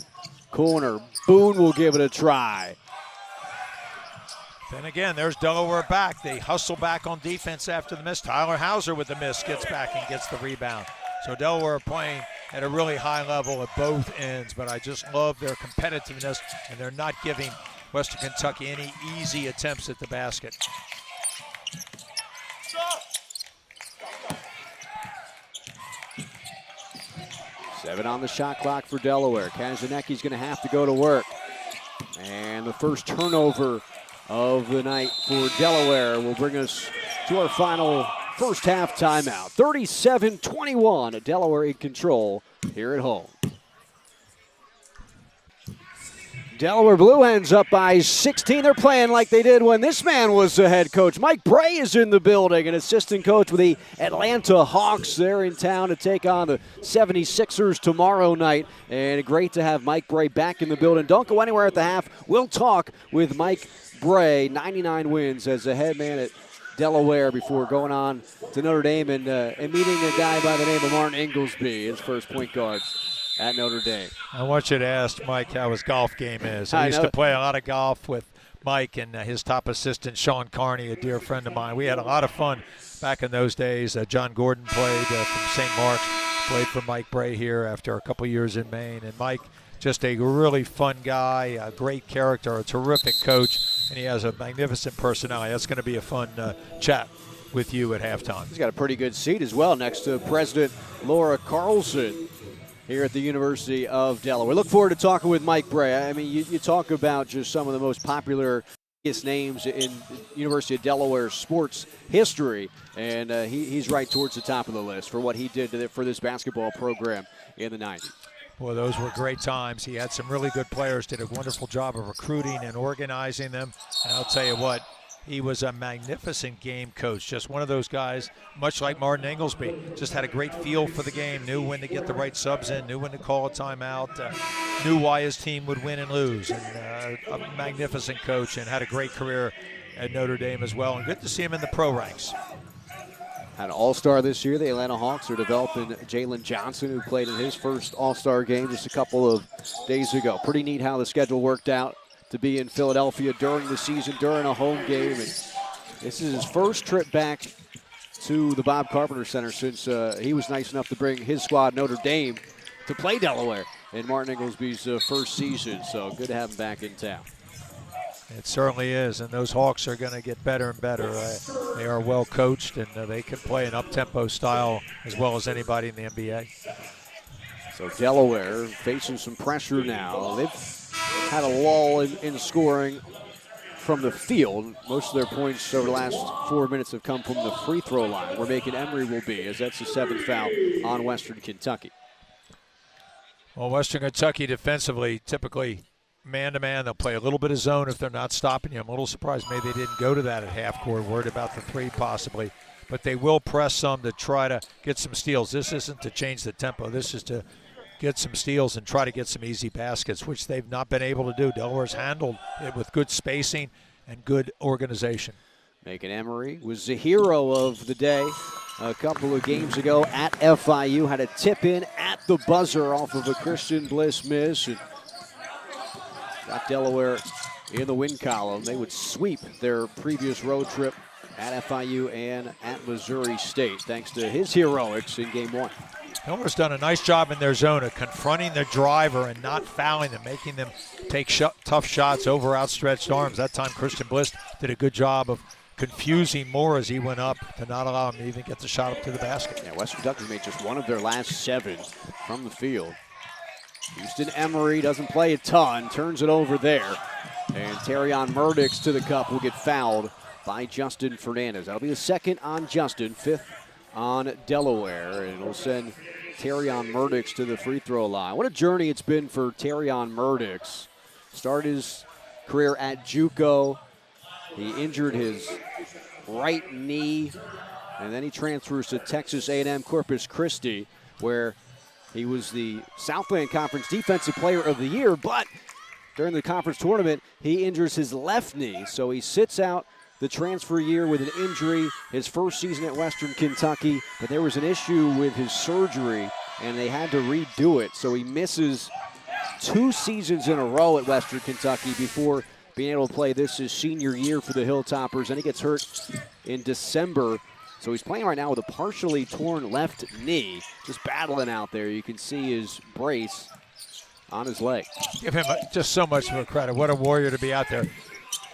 Corner. Boone will give it a try. Then again, there's Delaware back. They hustle back on defense after the miss. Tyler Hauser with the miss gets back and gets the rebound. So Delaware playing at a really high level at both ends, but I just love their competitiveness, and they're not giving Western Kentucky any easy attempts at the basket. Seven on the shot clock for Delaware. Kazanecki's going to have to go to work. And the first turnover of the night for Delaware will bring us to our final first half timeout. 37-21, Delaware in control here at home. Delaware Blue Hens up by 16. They're playing like they did when this man was the head coach. Mike Bray is in the building, an assistant coach with the Atlanta Hawks. They're in town to take on the 76ers tomorrow night. And great to have Mike Bray back in the building. Don't go anywhere at the half. We'll talk with Mike Bray, 99 wins as the head man at Delaware before going on to Notre Dame and meeting a guy by the name of Martin Inglesby, his first point guard at Notre Dame. I want you to ask Mike how his golf game is. I used to play a lot of golf with Mike and his top assistant, Sean Carney, a dear friend of mine. We had a lot of fun back in those days. John Gordon played from St. Mark's, played for Mike Bray here after a couple years in Maine. And Mike, just a really fun guy, a great character, a terrific coach, and he has a magnificent personality. That's going to be a fun chat with you at halftime. He's got a pretty good seat as well next to President Laura Carlson here at the University of Delaware. Look forward to talking with Mike Bray. I mean, you talk about just some of the most popular names in University of Delaware sports history, and he's right towards the top of the list for what he did for this basketball program in the 90s. Well, those were great times. He had some really good players, did a wonderful job of recruiting and organizing them. And I'll tell you what, he was a magnificent game coach. Just one of those guys, much like Martin Inglesby, just had a great feel for the game, knew when to get the right subs in, knew when to call a timeout, knew why his team would win and lose. And a magnificent coach, and had a great career at Notre Dame as well. And good to see him in the pro ranks. Had an all-star this year. The Atlanta Hawks are developing Jalen Johnson, who played in his first all-star game just a couple of days ago. Pretty neat how the schedule worked out to be in Philadelphia during the season, during a home game. And this is his first trip back to the Bob Carpenter Center since he was nice enough to bring his squad, Notre Dame, to play Delaware in Martin Inglesby's first season. So good to have him back in town. It certainly is, and those Hawks are going to get better and better. They are well coached, and they can play an up-tempo style as well as anybody in the NBA. So Delaware facing some pressure now. They've had a lull in scoring from the field. Most of their points over the last 4 minutes have come from the free throw line, where Macon Emery will be, as that's the 7th foul on Western Kentucky. Well, Western Kentucky defensively, typically man-to-man, they'll play a little bit of zone if they're not stopping you. I'm a little surprised maybe they didn't go to that at half court, worried about the three possibly. But they will press some to try to get some steals. This isn't to change the tempo. This is to get some steals and try to get some easy baskets, which they've not been able to do. Delaware's handled it with good spacing and good organization. Macon Emery was the hero of the day a couple of games ago at FIU. Had a tip in at the buzzer off of a Christian Bliss miss. And got Delaware in the win column. They would sweep their previous road trip at FIU and at Missouri State, thanks to his heroics in game one. Delaware's done a nice job in their zone of confronting the driver and not fouling them, making them take tough shots over outstretched arms. That time Christian Bliss did a good job of confusing Moore as he went up to not allow him to even get the shot up to the basket. Yeah, Western Kentucky made just one of their last 7 from the field. Houston Emery doesn't play a ton, turns it over there. And Terrion Murdix to the cup will get fouled by Justin Fernandez. That'll be the 2nd on Justin, 5th on Delaware. And it'll send Terrion Murdix to the free throw line. What a journey it's been for Terrion Murdix. started his career at JUCO. He injured his right knee, and then he transfers to Texas A&M Corpus Christi, where he was the Southland Conference Defensive Player of the Year, but during the conference tournament, he injures his left knee, so he sits out the transfer year with an injury, his first season at Western Kentucky, but there was an issue with his surgery, and they had to redo it, so he misses 2 seasons in a row at Western Kentucky before being able to play this his senior year for the Hilltoppers, and he gets hurt in December. So he's playing right now with a partially torn left knee, just battling out there. You can see his brace on his leg. Give him just so much of a credit. What a warrior to be out there.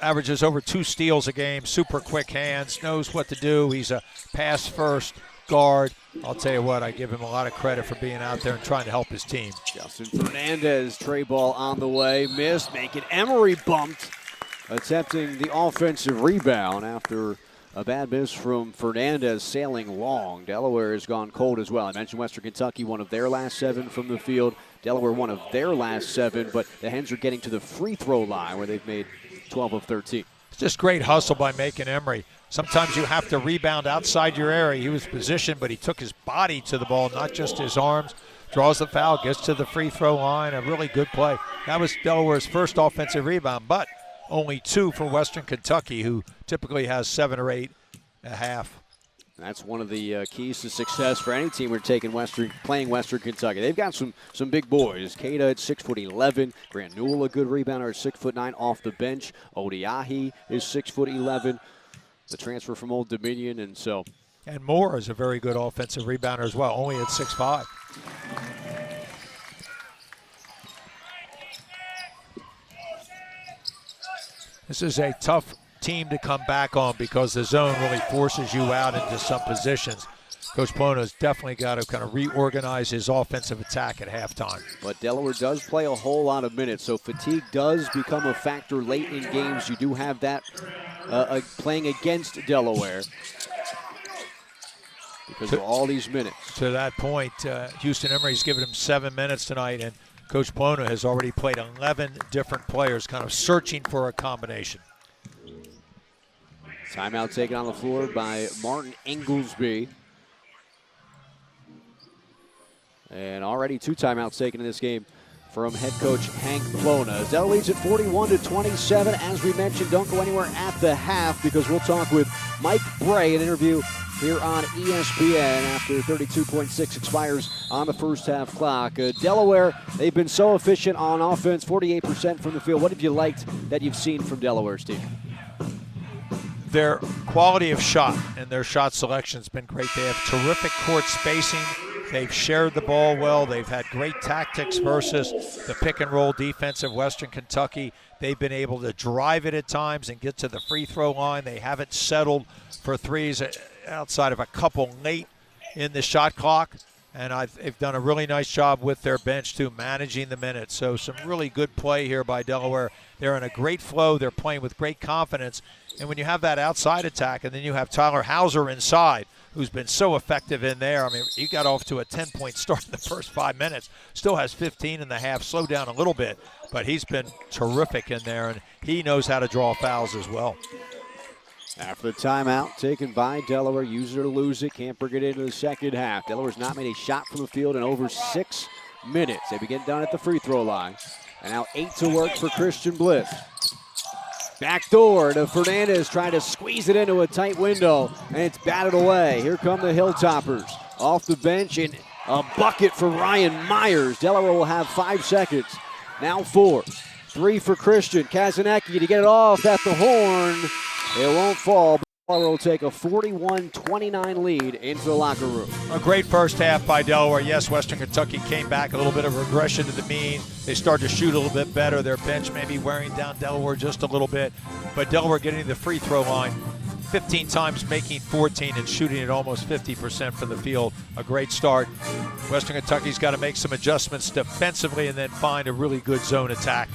Averages over 2 steals a game, super quick hands, knows what to do. He's a pass-first guard. I'll tell you what, I give him a lot of credit for being out there and trying to help his team. Justin Fernandez, tray ball on the way, missed, making Emery bumped, attempting the offensive rebound after a bad miss from Fernandez sailing long. Delaware has gone cold as well. I mentioned Western Kentucky, one of their last 7 from the field. Delaware, one of their last 7, but the Hens are getting to the free throw line where they've made 12 of 13. It's just great hustle by Macon Emery. Sometimes you have to rebound outside your area. He was positioned, but he took his body to the ball, not just his arms. Draws the foul, gets to the free throw line. A really good play. That was Delaware's first offensive rebound, but only 2 for Western Kentucky, who typically has 7 or 8 a half. That's one of the keys to success for any team we're playing Western Kentucky. They've got some big boys. Cada at 6'11". Grant Newell, a good rebounder at 6'9" off the bench. Odiahi is 6'11". The transfer from Old Dominion, and Moore is a very good offensive rebounder as well, only at 6'5". This is a tough team to come back on because the zone really forces you out into some positions. Coach Pono's definitely got to kind of reorganize his offensive attack at halftime. But Delaware does play a whole lot of minutes, so fatigue does become a factor late in games. You do have that playing against Delaware because of all these minutes. To that point, Houston Emery's given him 7 minutes tonight, and Coach Pono has already played 11 different players, kind of searching for a combination. Timeout taken on the floor by Martin Inglesby. And already 2 timeouts taken in this game from head coach Hank Plona. Dell leads at 41-27. As we mentioned, don't go anywhere at the half because we'll talk with Mike Bray, an interview here on ESPN after 32.6 expires on the first half clock. Delaware, they've been so efficient on offense, 48% from the field. What have you liked that you've seen from Delaware's team? Their quality of shot and their shot selection has been great. They have terrific court spacing. They've shared the ball well. They've had great tactics versus the pick-and-roll defense of Western Kentucky. They've been able to drive it at times and get to the free throw line. They haven't settled for threes outside of a couple late in the shot clock. And they've done a really nice job with their bench, too, managing the minutes. So some really good play here by Delaware. They're in a great flow. They're playing with great confidence. And when you have that outside attack and then you have Tyler Hauser inside, who's been so effective in there. I mean, he got off to a 10-point start in the first 5 minutes. Still has 15 in the half, slowed down a little bit, but he's been terrific in there, and he knows how to draw fouls as well. After the timeout taken by Delaware, use it or lose it, can't bring it into the second half. Delaware's not made a shot from the field in over 6 minutes. They begin down at the free throw line. And now 8 to work for Christian Bliss. Back door to Fernandez, trying to squeeze it into a tight window, and it's batted away. Here come the Hilltoppers. Off the bench, and a bucket for Ryan Myers. Delaware will have 5 seconds. Now 4. 3 for Christian. Kazanecki to get it off at the horn. It won't fall. Delaware will take a 41-29 lead into the locker room. A great first half by Delaware. Yes, Western Kentucky came back, a little bit of regression to the mean. They started to shoot a little bit better. Their bench maybe wearing down Delaware just a little bit. But Delaware getting to the free throw line 15 times, making 14 and shooting at almost 50% from the field. A great start. Western Kentucky's got to make some adjustments defensively and then find a really good zone attack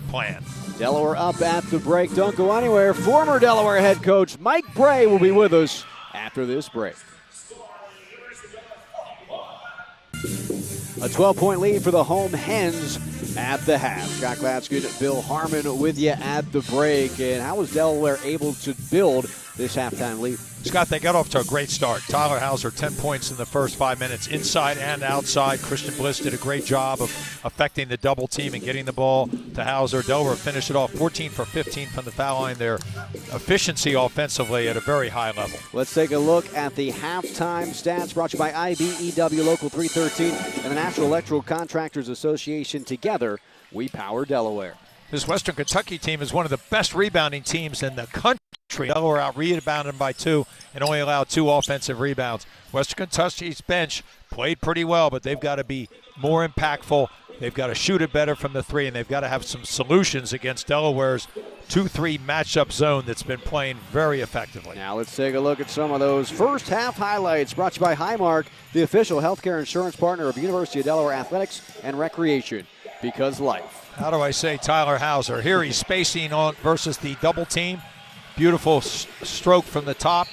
plan. Delaware up at the break. Don't go anywhere. Former Delaware head coach Mike Bray will be with us after this break. A 12-point lead for the home Hens at the half. Scott Gladskin, Bill Harmon with you at the break. And how was Delaware able to build this halftime lead? Scott, they got off to a great start. Tyler Hauser, 10 points in the first 5 minutes, inside and outside. Christian Bliss did a great job of affecting the double team and getting the ball to Hauser. Delaware finished it off 14 for 15 from the foul line. Their efficiency offensively at a very high level. Let's take a look at the halftime stats brought to you by IBEW Local 313 and the National Electrical Contractors Association. Together, we power Delaware. This Western Kentucky team is one of the best rebounding teams in the country. Delaware out-rebounded by 2 and only allowed 2 offensive rebounds. Western Kentucky's bench played pretty well, but they've got to be more impactful. They've got to shoot it better from the 3, and they've got to have some solutions against Delaware's 2-3 matchup zone that's been playing very effectively. Now let's take a look at some of those first half highlights brought to you by Highmark, the official healthcare insurance partner of University of Delaware Athletics and Recreation, because life. How do I say Tyler Hauser? Here he's spacing on versus the double team. Beautiful stroke from the top.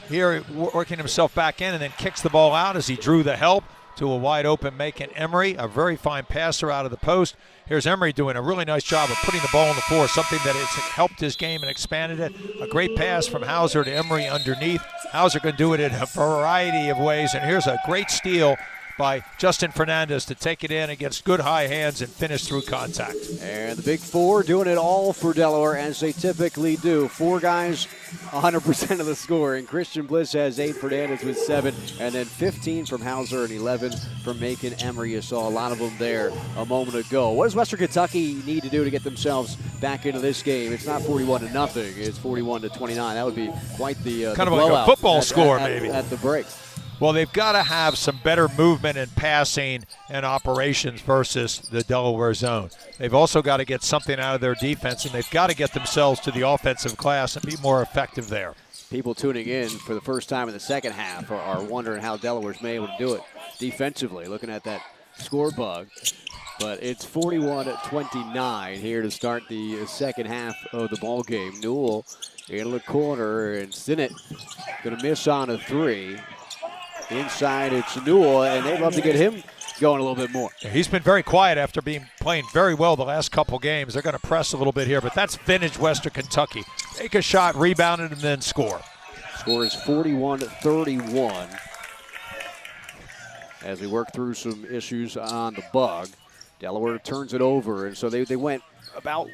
Here working himself back in and then kicks the ball out as he drew the help to a wide open Macon Emery, a very fine passer out of the post. Here's Emery doing a really nice job of putting the ball on the floor, something that has helped his game and expanded it. A great pass from Hauser to Emery underneath. Hauser can do it in a variety of ways, and here's a great steal by Justin Fernandez to take it in against good high hands and finish through contact. And the Big Four doing it all for Delaware, as they typically do. 4 guys, 100% of the scoring. Christian Bliss has 8, Fernandez with 7, and then 15 from Hauser and 11 from Macon Emery. You saw a lot of them there a moment ago. What does Western Kentucky need to do to get themselves back into this game? It's not 41-0. It's 41-29. That would be quite the kind of like a football score, maybe. At the break. Well, they've got to have some better movement and passing and operations versus the Delaware zone. They've also got to get something out of their defense, and they've got to get themselves to the offensive glass and be more effective there. People tuning in for the first time in the second half are wondering how Delaware's been able to do it defensively, looking at that score bug. But it's 41-29 here to start the second half of the ball game. Newell in the corner, and Sinnott going to miss on a 3. Inside, it's Newell, and they'd love to get him going a little bit more. He's been very quiet after playing very well the last couple games. They're going to press a little bit here, but that's vintage Western Kentucky. Take a shot, rebound it, and then score. Score is 41-31. As we work through some issues on the bug, Delaware turns it over, and so they went about,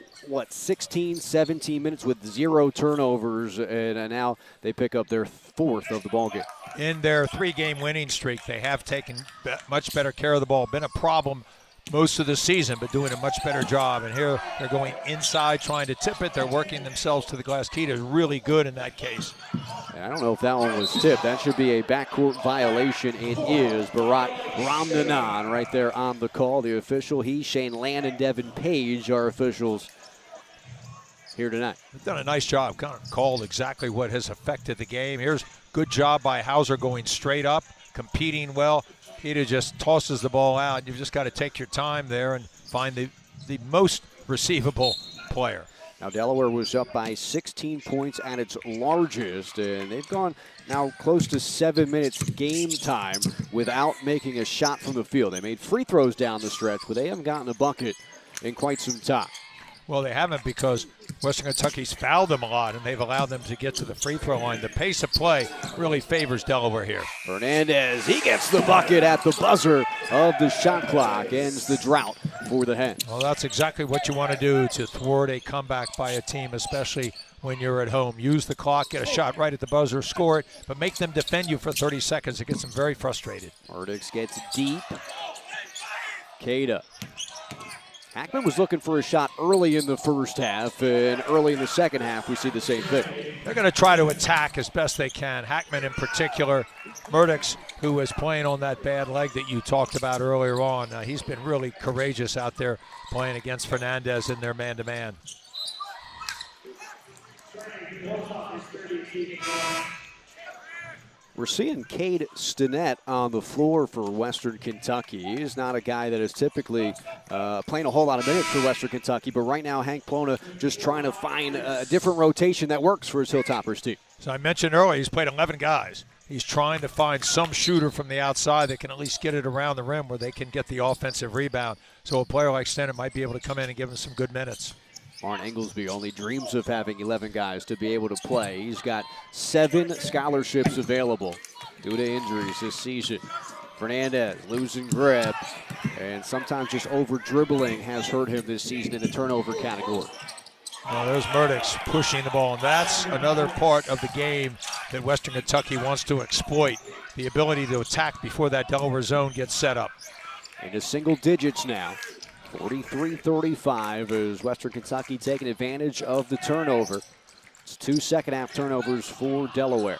16, 17 minutes with 0 turnovers, and now they pick up their 4th of the ball game. In their 3-game winning streak, they have taken much better care of the ball. Been a problem most of the season, but doing a much better job. And here they're going inside, trying to tip it. They're working themselves to the glass. Keita's really good in that case. I don't know if that one was tipped. That should be a backcourt violation. It is. Barat Ramnanan right there on the call. The official, Shane Land and Devin Page are officials here tonight. They've done a nice job, kind of called exactly what has affected the game. Here's good job by Hauser going straight up, competing well. Keita just tosses the ball out. You've just got to take your time there and find the most receivable player. Now Delaware was up by 16 points at its largest, and they've gone now close to 7 minutes game time without making a shot from the field. They made free throws down the stretch, but they haven't gotten a bucket in quite some time. Well, they haven't because Western Kentucky's fouled them a lot, and they've allowed them to get to the free throw line. The pace of play really favors Delaware here. Fernandez, he gets the bucket at the buzzer of the shot clock. Ends the drought for the Hens. Well, that's exactly what you want to do to thwart a comeback by a team, especially when you're at home. Use the clock, get a shot right at the buzzer, score it, but make them defend you for 30 seconds. It gets them very frustrated. Erdix gets deep. Keita. Hackman was looking for a shot early in the first half, and early in the second half, we see the same thing. They're going to try to attack as best they can. Hackman in particular. Murdix, who was playing on that bad leg that you talked about earlier on, he's been really courageous out there playing against Fernandez in their man-to-man. We're seeing Cade Stinnett on the floor for Western Kentucky. He's not a guy that is typically playing a whole lot of minutes for Western Kentucky, but right now Hank Plona just trying to find a different rotation that works for his Hilltoppers team. So I mentioned earlier he's played 11 guys. He's trying to find some shooter from the outside that can at least get it around the rim where they can get the offensive rebound. So a player like Stennett might be able to come in and give him some good minutes. Martin Inglesby only dreams of having 11 guys to be able to play. He's got 7 scholarships available due to injuries this season. Fernandez losing grip, and sometimes just over-dribbling has hurt him this season in the turnover category. Well, there's Murdoch's pushing the ball, and that's another part of the game that Western Kentucky wants to exploit, the ability to attack before that Delaware zone gets set up. Into single digits now, 43-35 is Western Kentucky taking advantage of the turnover. It's 2 second-half turnovers for Delaware.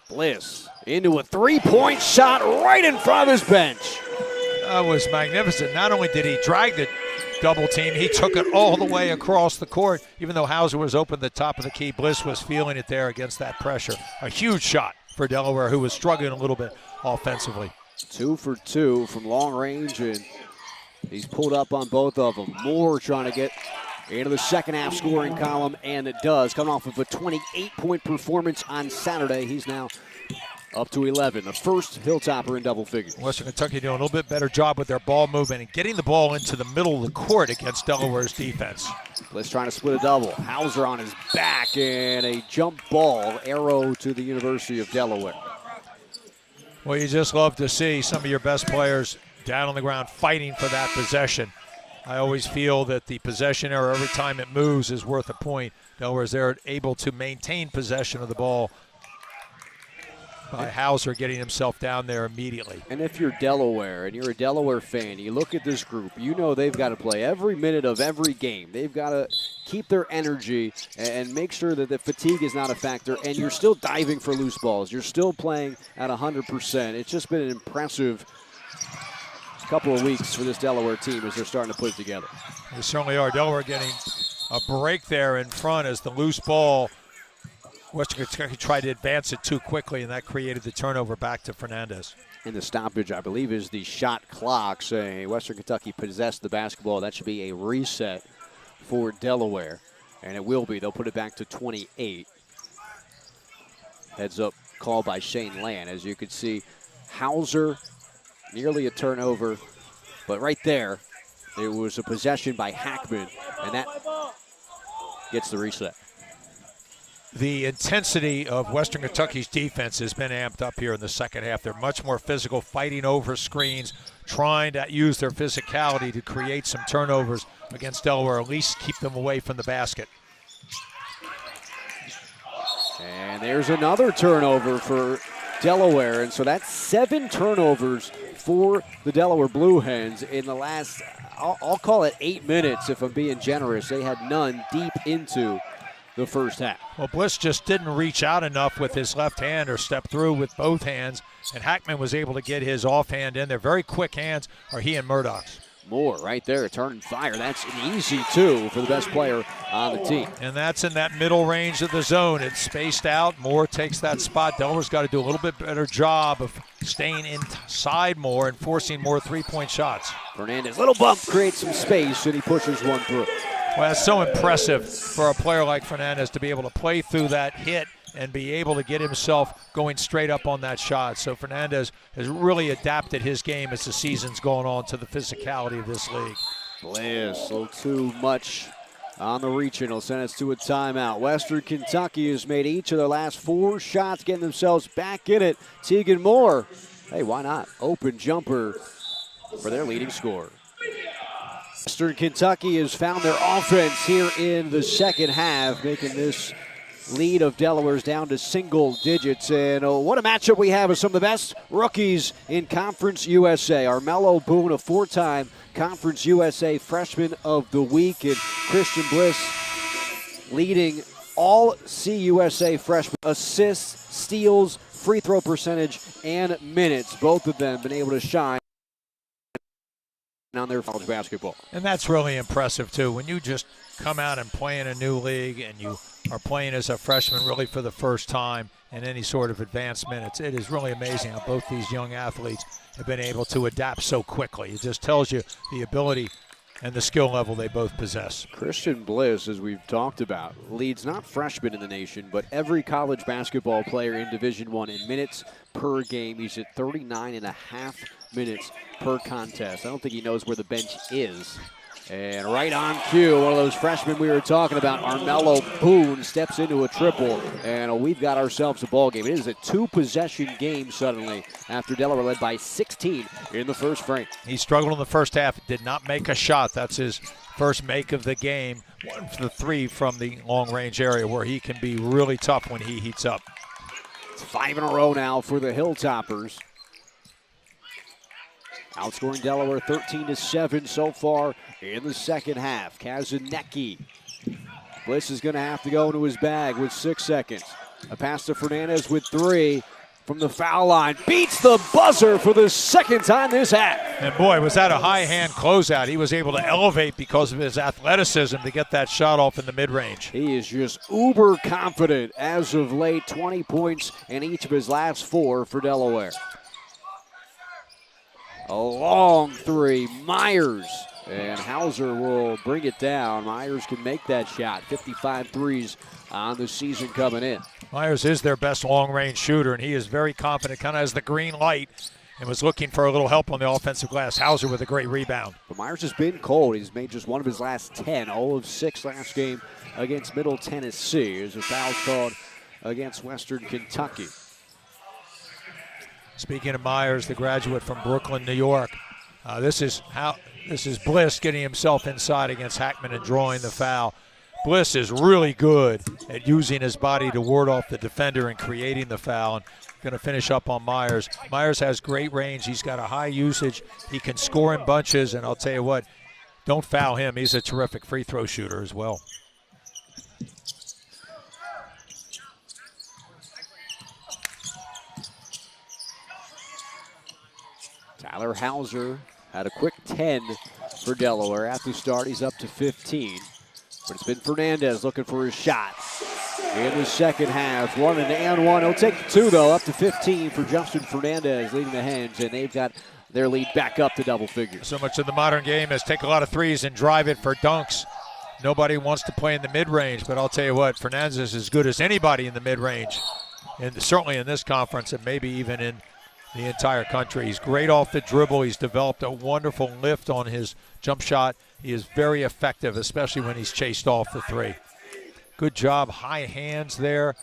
Bliss into a three-point shot right in front of his bench. That was magnificent. Not only did he drag the double team, he took it all the way across the court. Even though Hauser was open at the top of the key, Bliss was feeling it there against that pressure. A huge shot for Delaware, who was struggling a little bit offensively. 2 for 2 from long range, and he's pulled up on both of them. Moore trying to get into the second half scoring column, and it does. Coming off of a 28-point performance on Saturday, he's now up to 11, the first Hilltopper in double figures. Western Kentucky doing a little bit better job with their ball movement and getting the ball into the middle of the court against Delaware's defense. Bliss trying to split a double. Hauser on his back, and a jump ball arrow to the University of Delaware. Well, you just love to see some of your best players down on the ground fighting for that possession. I always feel that the possession error every time it moves is worth a point. Delaware's there able to maintain possession of the ball by Hauser getting himself down there immediately. And if you're Delaware and you're a Delaware fan, you look at this group, you know they've got to play every minute of every game. They've got to keep their energy and make sure that the fatigue is not a factor, and you're still diving for loose balls. You're still playing at 100%. It's just been an impressive couple of weeks for this Delaware team as they're starting to put it together. They certainly are. Delaware getting a break there in front as the loose ball, Western Kentucky tried to advance it too quickly, and that created the turnover back to Fernandez. And the stoppage, I believe, is the shot clock saying Western Kentucky possessed the basketball. That should be a reset for Delaware, and it will be. They'll put it back to 28. Heads up call by Shane Land. As you can see, Hauser, nearly a turnover, but right there, it was a possession by Hackman, and that gets the reset. The intensity of Western Kentucky's defense has been amped up here in the second half. They're much more physical, fighting over screens, trying to use their physicality to create some turnovers against Delaware, at least keep them away from the basket. And there's another turnover for Delaware, and so that's 7 turnovers for the Delaware Blue Hens in the last, I'll call it 8 minutes if I'm being generous. They had none deep into the first half. Well, Bliss just didn't reach out enough with his left hand or step through with both hands, and Hackman was able to get his offhand in there. Very quick hands are he and Murdoch's. Moore right there, turning fire. That's an easy 2 for the best player on the team. And that's in that middle range of the zone. It's spaced out. Moore takes that spot. Delaware's got to do a little bit better job of staying inside Moore and forcing more three-point shots. Fernandez, little bump, creates some space, and he pushes one through. Well, that's so impressive for a player like Fernandez to be able to play through that hit and be able to get himself going straight up on that shot. So Fernandez has really adapted his game as the season's going on to the physicality of this league. Bliss, a little too much on the reach, and he'll send us to a timeout. Western Kentucky has made each of their last 4 shots, getting themselves back in it. Tegan Moore, hey, why not? Open jumper for their leading scorer. Western Kentucky has found their offense here in the second half, making this lead of Delaware's down to single digits. And what a matchup we have with some of the best rookies in Conference USA. Armello Boone, a 4-time Conference USA Freshman of the Week, and Christian Bliss leading all CUSA freshmen. Assists, steals, free throw percentage, and minutes. Both of them been able to shine on their college basketball. And that's really impressive too. When you just come out and play in a new league and you are playing as a freshman really for the first time in any sort of advanced minutes, it is really amazing how both these young athletes have been able to adapt so quickly. It just tells you the ability and the skill level they both possess. Christian Bliss, as we've talked about, leads not freshmen in the nation, but every college basketball player in Division I in minutes per game. He's at 39.5 minutes per contest. I don't think he knows where the bench is. And right on cue, one of those freshmen we were talking about, Armello Boone, steps into a triple, and we've got ourselves a ball game. It is a two-possession game suddenly after Delaware led by 16 in the first frame. He struggled in the first half, did not make a shot. That's his first make of the game. 1 for 3 from the long-range area where he can be really tough when he heats up. It's 5 in a row now for the Hilltoppers. Outscoring Delaware 13-7 so far in the second half. Kazanecki. Bliss is going to have to go into his bag with 6 seconds. A pass to Fernandez with 3 from the foul line. Beats the buzzer for the second time this half. And boy, was that a high-hand closeout. He was able to elevate because of his athleticism to get that shot off in the mid-range. He is just uber confident as of late. 20 points in each of his last 4 for Delaware. A long 3, Myers, and Hauser will bring it down. Myers can make that shot. 55 threes on the season coming in. Myers is their best long-range shooter, and he is very confident, kind of has the green light, and was looking for a little help on the offensive glass. Hauser with a great rebound. But Myers has been cold. He's made just one of his last 10, 0 of 6 last game against Middle Tennessee. There's a foul called against Western Kentucky. Speaking of Myers, the graduate from Brooklyn, New York, this is Bliss getting himself inside against Hackman and drawing the foul. Bliss is really good at using his body to ward off the defender and creating the foul. And going to finish up on Myers. Myers has great range. He's got a high usage. He can score in bunches, and I'll tell you what, don't foul him. He's a terrific free throw shooter as well. Tyler Hauser had a quick 10 for Delaware. At the start, he's up to 15. But it's been Fernandez looking for his shot in the second half. 1 and 1. He'll take 2, though, up to 15 for Justin Fernandez leading the Hens, and they've got their lead back up to double figures. So much of the modern game is take a lot of threes and drive it for dunks. Nobody wants to play in the mid-range, but I'll tell you what, Fernandez is as good as anybody in the mid-range, and certainly in this conference and maybe even in the entire country. He's great off the dribble. He's developed a wonderful lift on his jump shot. He is very effective, especially when he's chased off the 3. Good job, high hands there,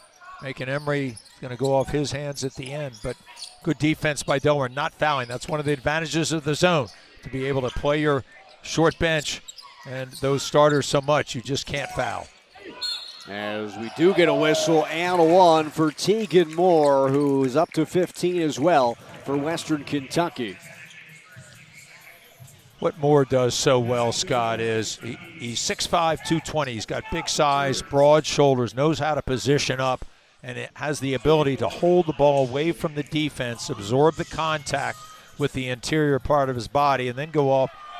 making Emery going to go off his hands at the end, but good defense by Delaware, not fouling. That's one of the advantages of the zone, to be able to play your short bench and those starters so much, you just can't foul. As we do get a whistle and a 1 for Tegan Moore, who's up to 15 as well for Western Kentucky. What Moore does so well, Scott, is he's 6'5", 220. He's got big size, broad shoulders, knows how to position up, and it has the ability to hold the ball away from the defense, absorb the contact with the interior part of his body, and then go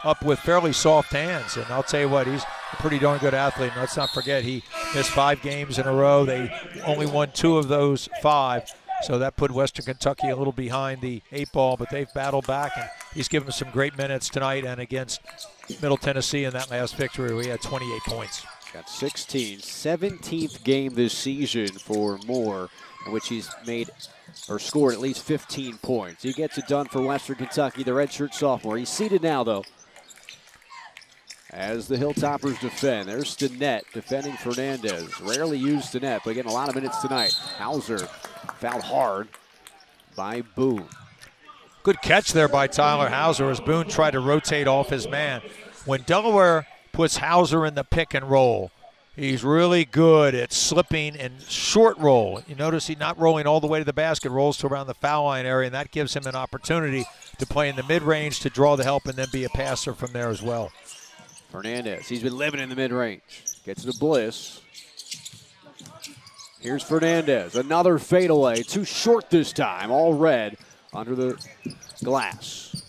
up with fairly soft hands. And I'll tell you what, he's a pretty darn good athlete. And let's not forget, he missed 5 games in a row. They only won 2 of those 5. So that put Western Kentucky a little behind the 8 ball, but they've battled back, and he's given them some great minutes tonight and against Middle Tennessee in that last victory where he had 28 points. Got 16, 17th game this season for Moore, in which he's made or scored at least 15 points. He gets it done for Western Kentucky, the redshirt sophomore. He's seated now, though, as the Hilltoppers defend. There's Stinnett defending Fernandez. Rarely used Stinnett, but getting a lot of minutes tonight. Hauser fouled hard by Boone. Good catch there by Tyler Hauser as Boone tried to rotate off his man. When Delaware puts Hauser in the pick and roll, he's really good at slipping and short roll. You notice he's not rolling all the way to the basket, rolls to around the foul line area, and that gives him an opportunity to play in the mid-range to draw the help and then be a passer from there as well. Fernandez, he's been living in the mid-range. Gets to Bliss. Here's Fernandez, another fadeaway. Too short this time, all red under the glass.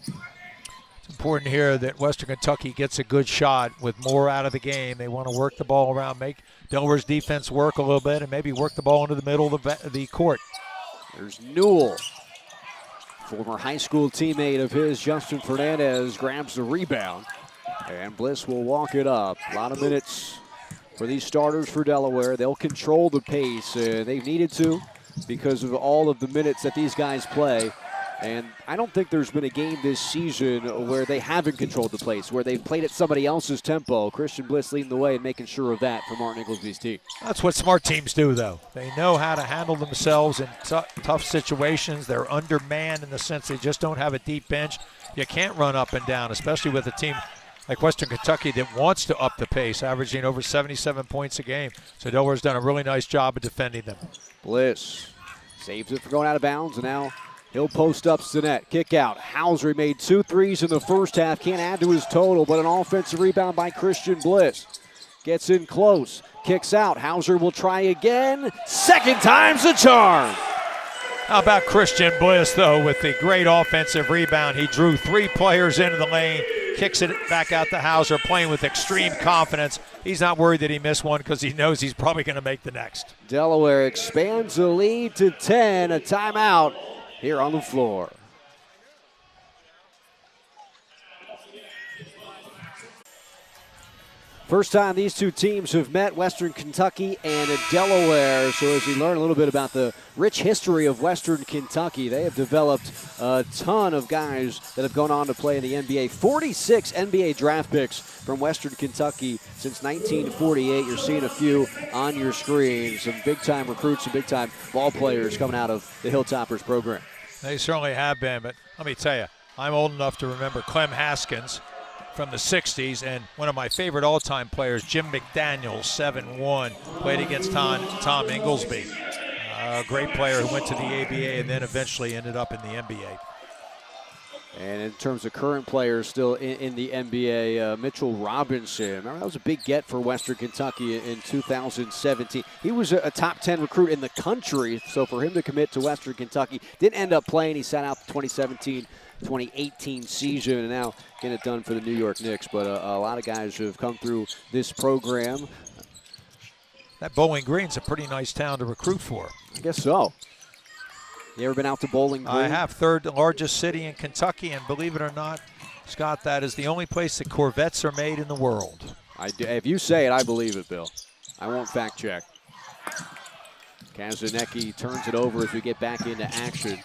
It's important here that Western Kentucky gets a good shot with Moore out of the game. They want to work the ball around, make Delaware's defense work a little bit, and maybe work the ball into the middle of the court. There's Newell. Former high school teammate of his, Justin Fernandez, grabs the rebound. And Bliss will walk it up. A lot of minutes for these starters for Delaware. They'll control the pace. They've needed to because of all of the minutes that these guys play. And I don't think there's been a game this season where they haven't controlled the pace, where they've played at somebody else's tempo. Christian Bliss leading the way and making sure of that for Martin Inglesby's team. That's what smart teams do, though. They know how to handle themselves in tough situations. They're undermanned in the sense they just don't have a deep bench. You can't run up and down, especially with a team like Western Kentucky that wants to up the pace, averaging over 77 points a game. So Delaware's done a really nice job of defending them. Bliss saves it for going out of bounds, and now he'll post up Stinnett. Kick out. Hauser made 2 threes in the first half. Can't add to his total, but an offensive rebound by Christian Bliss. Gets in close. Kicks out. Hauser will try again. Second time's the charm. How about Christian Bliss, though, with the great offensive rebound? He drew 3 players into the lane, kicks it back out to Hauser, playing with extreme confidence. He's not worried that he missed one because he knows he's probably going to make the next. Delaware expands the lead to 10. A timeout here on the floor. First time these two teams have met, Western Kentucky and Delaware. So as we learn a little bit about the rich history of Western Kentucky, they have developed a ton of guys that have gone on to play in the NBA. 46 NBA draft picks from Western Kentucky since 1948. You're seeing a few on your screen. Some big-time recruits, some big-time ball players coming out of the Hilltoppers program. They certainly have been, but let me tell you, I'm old enough to remember Clem Haskins from the 60s, and one of my favorite all-time players, Jim McDaniels, 7'1", played against Tom Inglesby. A great player who went to the ABA and then eventually ended up in the NBA. And in terms of current players still in the NBA, Mitchell Robinson. Remember, that was a big get for Western Kentucky in 2017. He was a top 10 recruit in the country, so for him to commit to Western Kentucky, didn't end up playing. He sat out the 2017-2018 season, and now getting it done for the New York Knicks. But a lot of guys who have come through this program. That Bowling Green's a pretty nice town to recruit for. I guess so. You ever been out to Bowling Green? I have. Third largest city in Kentucky, and believe it or not, Scott, that is the only place that Corvettes are made in the world. If you say it, I believe it, Bill. I won't fact check. Kazanecki turns it over as we get back into action.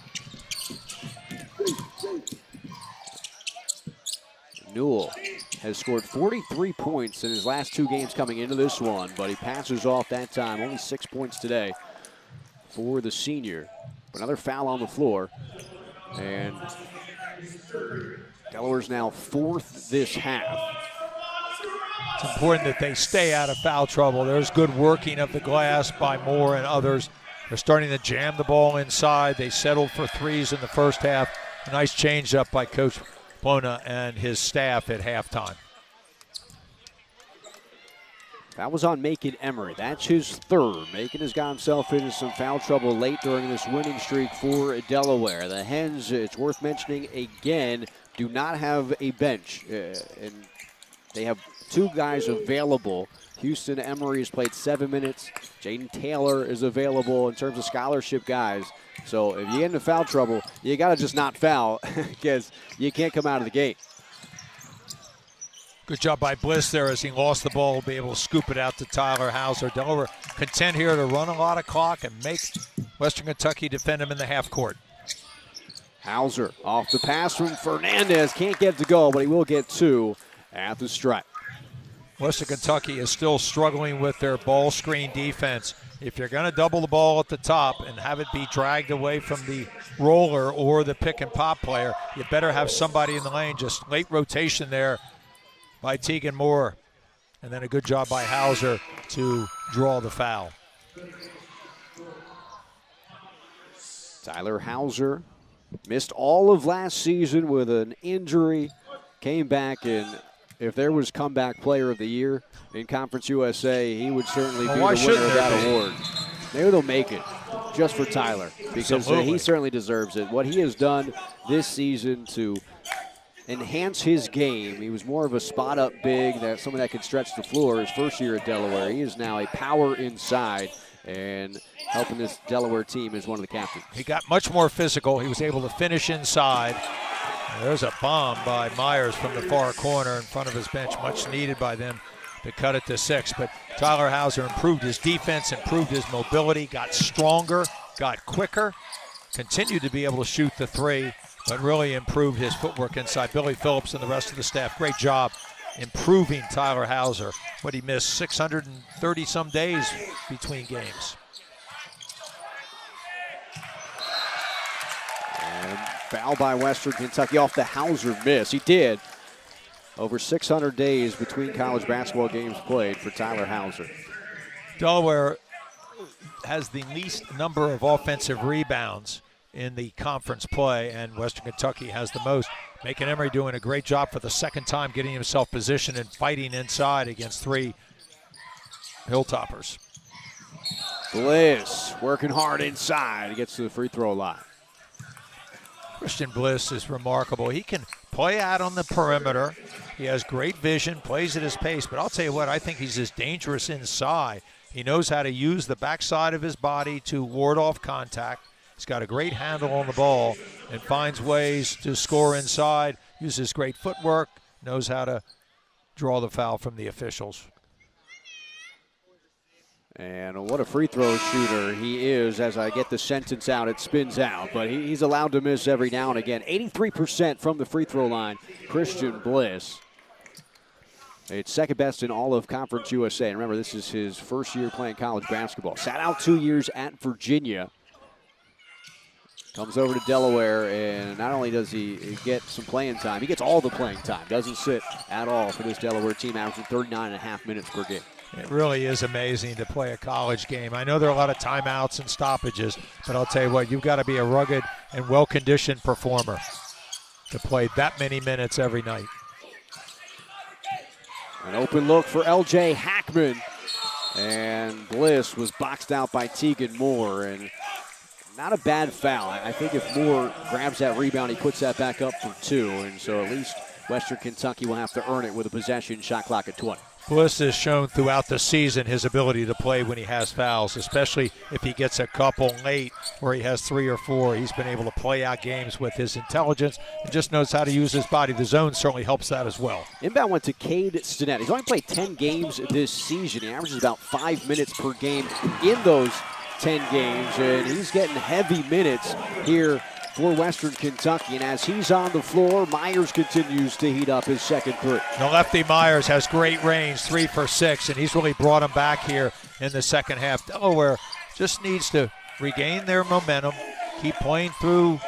Newell has scored 43 points in his last 2 games coming into this one, but he passes off that time. Only 6 points today for the senior. Another foul on the floor, and Delaware's now 4th this half. It's important that they stay out of foul trouble. There's good working of the glass by Moore and others. They're starting to jam the ball inside. They settled for 3s in the first half. A nice change up by Coach Plona and his staff at halftime. That was on Macon Emery. That's his 3rd. Macon has got himself into some foul trouble late during this winning streak for Delaware. The Hens, it's worth mentioning again, do not have a bench. And they have 2 guys available. Houston Emery has played 7 minutes. Jaden Taylor is available in terms of scholarship guys. So if you get into foul trouble, you got to just not foul because you can't come out of the gate. Good job by Bliss there as he lost the ball, be able to scoop it out to Tyler Hauser. Delaware content here to run a lot of clock and make Western Kentucky defend him in the half court. Hauser off the pass from Fernandez. Can't get it to go, but he will get 2 at the stripe. Western Kentucky is still struggling with their ball screen defense. If you're going to double the ball at the top and have it be dragged away from the roller or the pick and pop player, you better have somebody in the lane. Just late rotation there by Tegan Moore. And then a good job by Hauser to draw the foul. Tyler Hauser missed all of last season with an injury. Came back, and if there was comeback player of the year in Conference USA, he would certainly be the winner of that award. Maybe they'll make it just for Tyler because he certainly deserves it. What he has done this season to enhance his game. He was more of a spot-up big, someone that could stretch the floor his first year at Delaware. He is now a power inside and helping this Delaware team as one of the captains. He got much more physical. He was able to finish inside. There's a bomb by Myers from the far corner in front of his bench, much needed by them to cut it to 6. But Tyler Hauser improved his defense, improved his mobility, got stronger, got quicker, continued to be able to shoot the 3, but really improved his footwork inside. Billy Phillips and the rest of the staff, great job improving Tyler Hauser. What he missed 630 some days between games. And foul by Western Kentucky off the Hauser miss. He did. Over 600 days between college basketball games played for Tyler Hauser. Delaware has the least number of offensive rebounds in the conference play, and Western Kentucky has the most. Macon Emery doing a great job for the second time, getting himself positioned and fighting inside against 3 Hilltoppers. Bliss working hard inside. He gets to the free throw line. Christian Bliss is remarkable. He can play out on the perimeter. He has great vision, plays at his pace, but I'll tell you what, I think he's as dangerous inside. He knows how to use the backside of his body to ward off contact. He's got a great handle on the ball and finds ways to score inside, uses great footwork, knows how to draw the foul from the officials. And what a free throw shooter he is. As I get the sentence out, it spins out. But he's allowed to miss every now and again. 83% from the free throw line, Christian Bliss. It's second best in all of Conference USA. And remember, this is his first year playing college basketball. Sat out 2 years at Virginia. Comes over to Delaware, and not only does he get some playing time, he gets all the playing time. Doesn't sit at all for this Delaware team, averaging 39.5 minutes per game. It really is amazing to play a college game. I know there are a lot of timeouts and stoppages, but I'll tell you what, you've got to be a rugged and well-conditioned performer to play that many minutes every night. An open look for L.J. Hackman, and Bliss was boxed out by Tegan Moore, and not a bad foul. I think if Moore grabs that rebound, he puts that back up for 2, and so at least Western Kentucky will have to earn it with a possession, shot clock at 20. Bliss has shown throughout the season his ability to play when he has fouls, especially if he gets a couple late where he has 3 or 4. He's been able to play out games with his intelligence and just knows how to use his body. The zone certainly helps that as well. Inbound went to Cade Stinnett. He's only played 10 games this season. He averages about 5 minutes per game in those 10 games, and he's getting heavy minutes here for Western Kentucky. And as he's on the floor, Myers continues to heat up his second 3. The lefty Myers has great range, 3 for 6, and he's really brought him back here in the second half. Delaware just needs to regain their momentum, keep playing through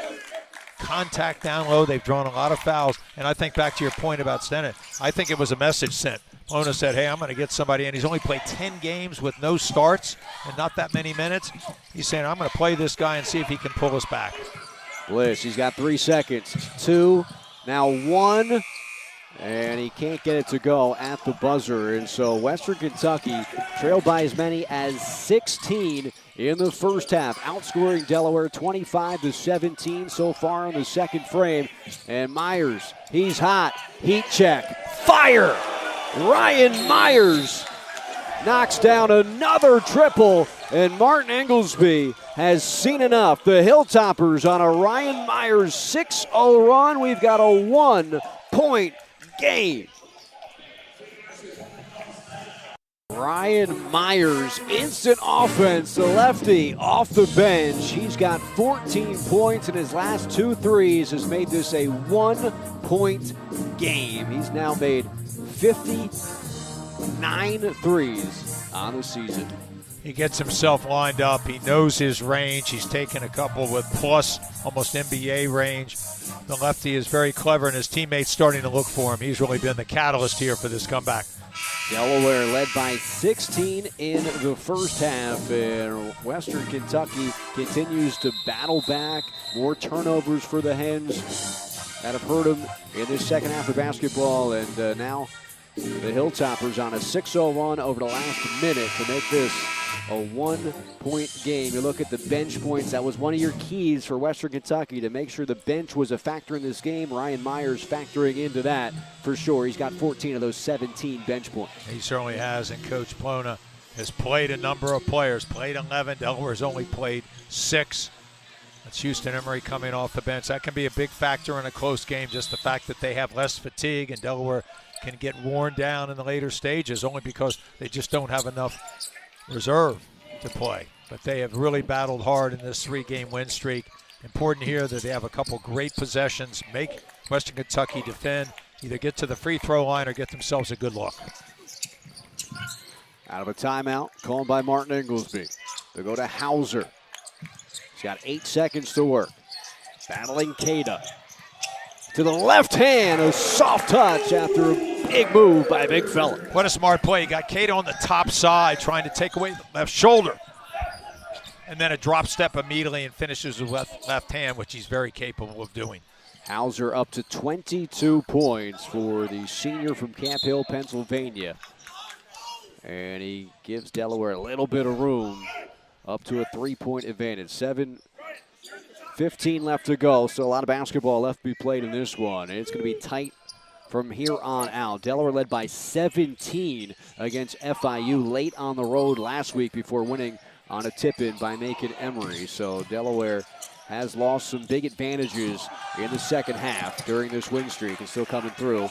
contact down low. They've drawn a lot of fouls, and I think back to your point about Stinnett, I think it was a message sent. Mona said, hey, I'm going to get somebody in. He's only played 10 games with no starts and not that many minutes. He's saying, I'm going to play this guy and see if he can pull us back. Bliss, he's got 3 seconds. 2, now 1, and he can't get it to go at the buzzer. And so Western Kentucky trailed by as many as 16 in the first half, outscoring Delaware 25-17 so far in the second frame. And Myers, he's hot. Heat check. Fire! Ryan Myers knocks down another triple, and Martin Inglesby has seen enough. The Hilltoppers on a Ryan Myers 6-0 run. We've got a 1-point game. Ryan Myers, instant offense, the lefty off the bench. He's got 14 points, and his last 2 threes has made this a 1-point game. He's now made 59 threes on the season. He gets himself lined up. He knows his range. He's taken a couple with plus almost NBA range. The lefty is very clever, and his teammates starting to look for him. He's really been the catalyst here for this comeback. Delaware led by 16 in the first half, and Western Kentucky continues to battle back. More turnovers for the Hens that have hurt them in this second half of basketball, and now the Hilltoppers on a 6-0 run over the last minute to make this a 1-point game. You look at the bench points. That was one of your keys for Western Kentucky, to make sure the bench was a factor in this game. Ryan Myers factoring into that for sure. He's got 14 of those 17 bench points. He certainly has, and Coach Plona has played a number of players, played 11. Delaware's only played 6. That's Houston Emery coming off the bench. That can be a big factor in a close game, just the fact that they have less fatigue and Delaware can get worn down in the later stages only because they just don't have enough reserve to play. But they have really battled hard in this 3-game win streak. Important here that they have a couple great possessions, make Western Kentucky defend, either get to the free throw line or get themselves a good look. Out of a timeout called by Martin Inglesby. They go to Hauser. He's got 8 seconds to work. Battling Cada. To the left hand, a soft touch after a big move by a big fella. What a smart play. You got Cada on the top side trying to take away the left shoulder. And then a drop step immediately and finishes with left hand, which he's very capable of doing. Hauser up to 22 points for the senior from Camp Hill, Pennsylvania. And he gives Delaware a little bit of room up to a 3-point advantage. 7:15 left to go, so a lot of basketball left to be played in this one. And it's going to be tight from here on out. Delaware led by 17 against FIU late on the road last week before winning on a tip-in by Macon Emery. So Delaware has lost some big advantages in the second half during this win streak and still coming through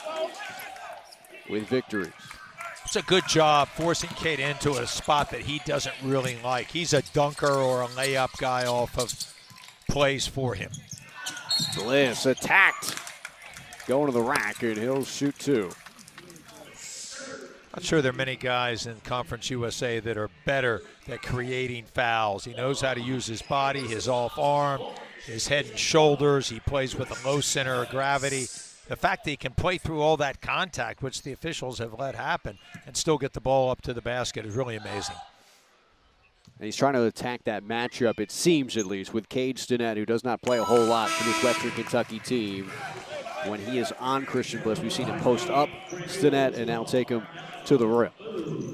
with victories. It's a good job forcing Kate into a spot that he doesn't really like. He's a dunker or a layup guy off of plays for him. Bliss attacked. Going to the rack, and he'll shoot 2. Not sure there are many guys in Conference USA that are better at creating fouls. He knows how to use his body, his off arm, his head and shoulders. He plays with a low center of gravity. The fact that he can play through all that contact, which the officials have let happen, and still get the ball up to the basket is really amazing. And he's trying to attack that matchup, it seems at least, with Cade Stinnett, who does not play a whole lot for this Western Kentucky team. When he is on Christian Bliss, we've seen him post up Stinnett and now take him to the rim.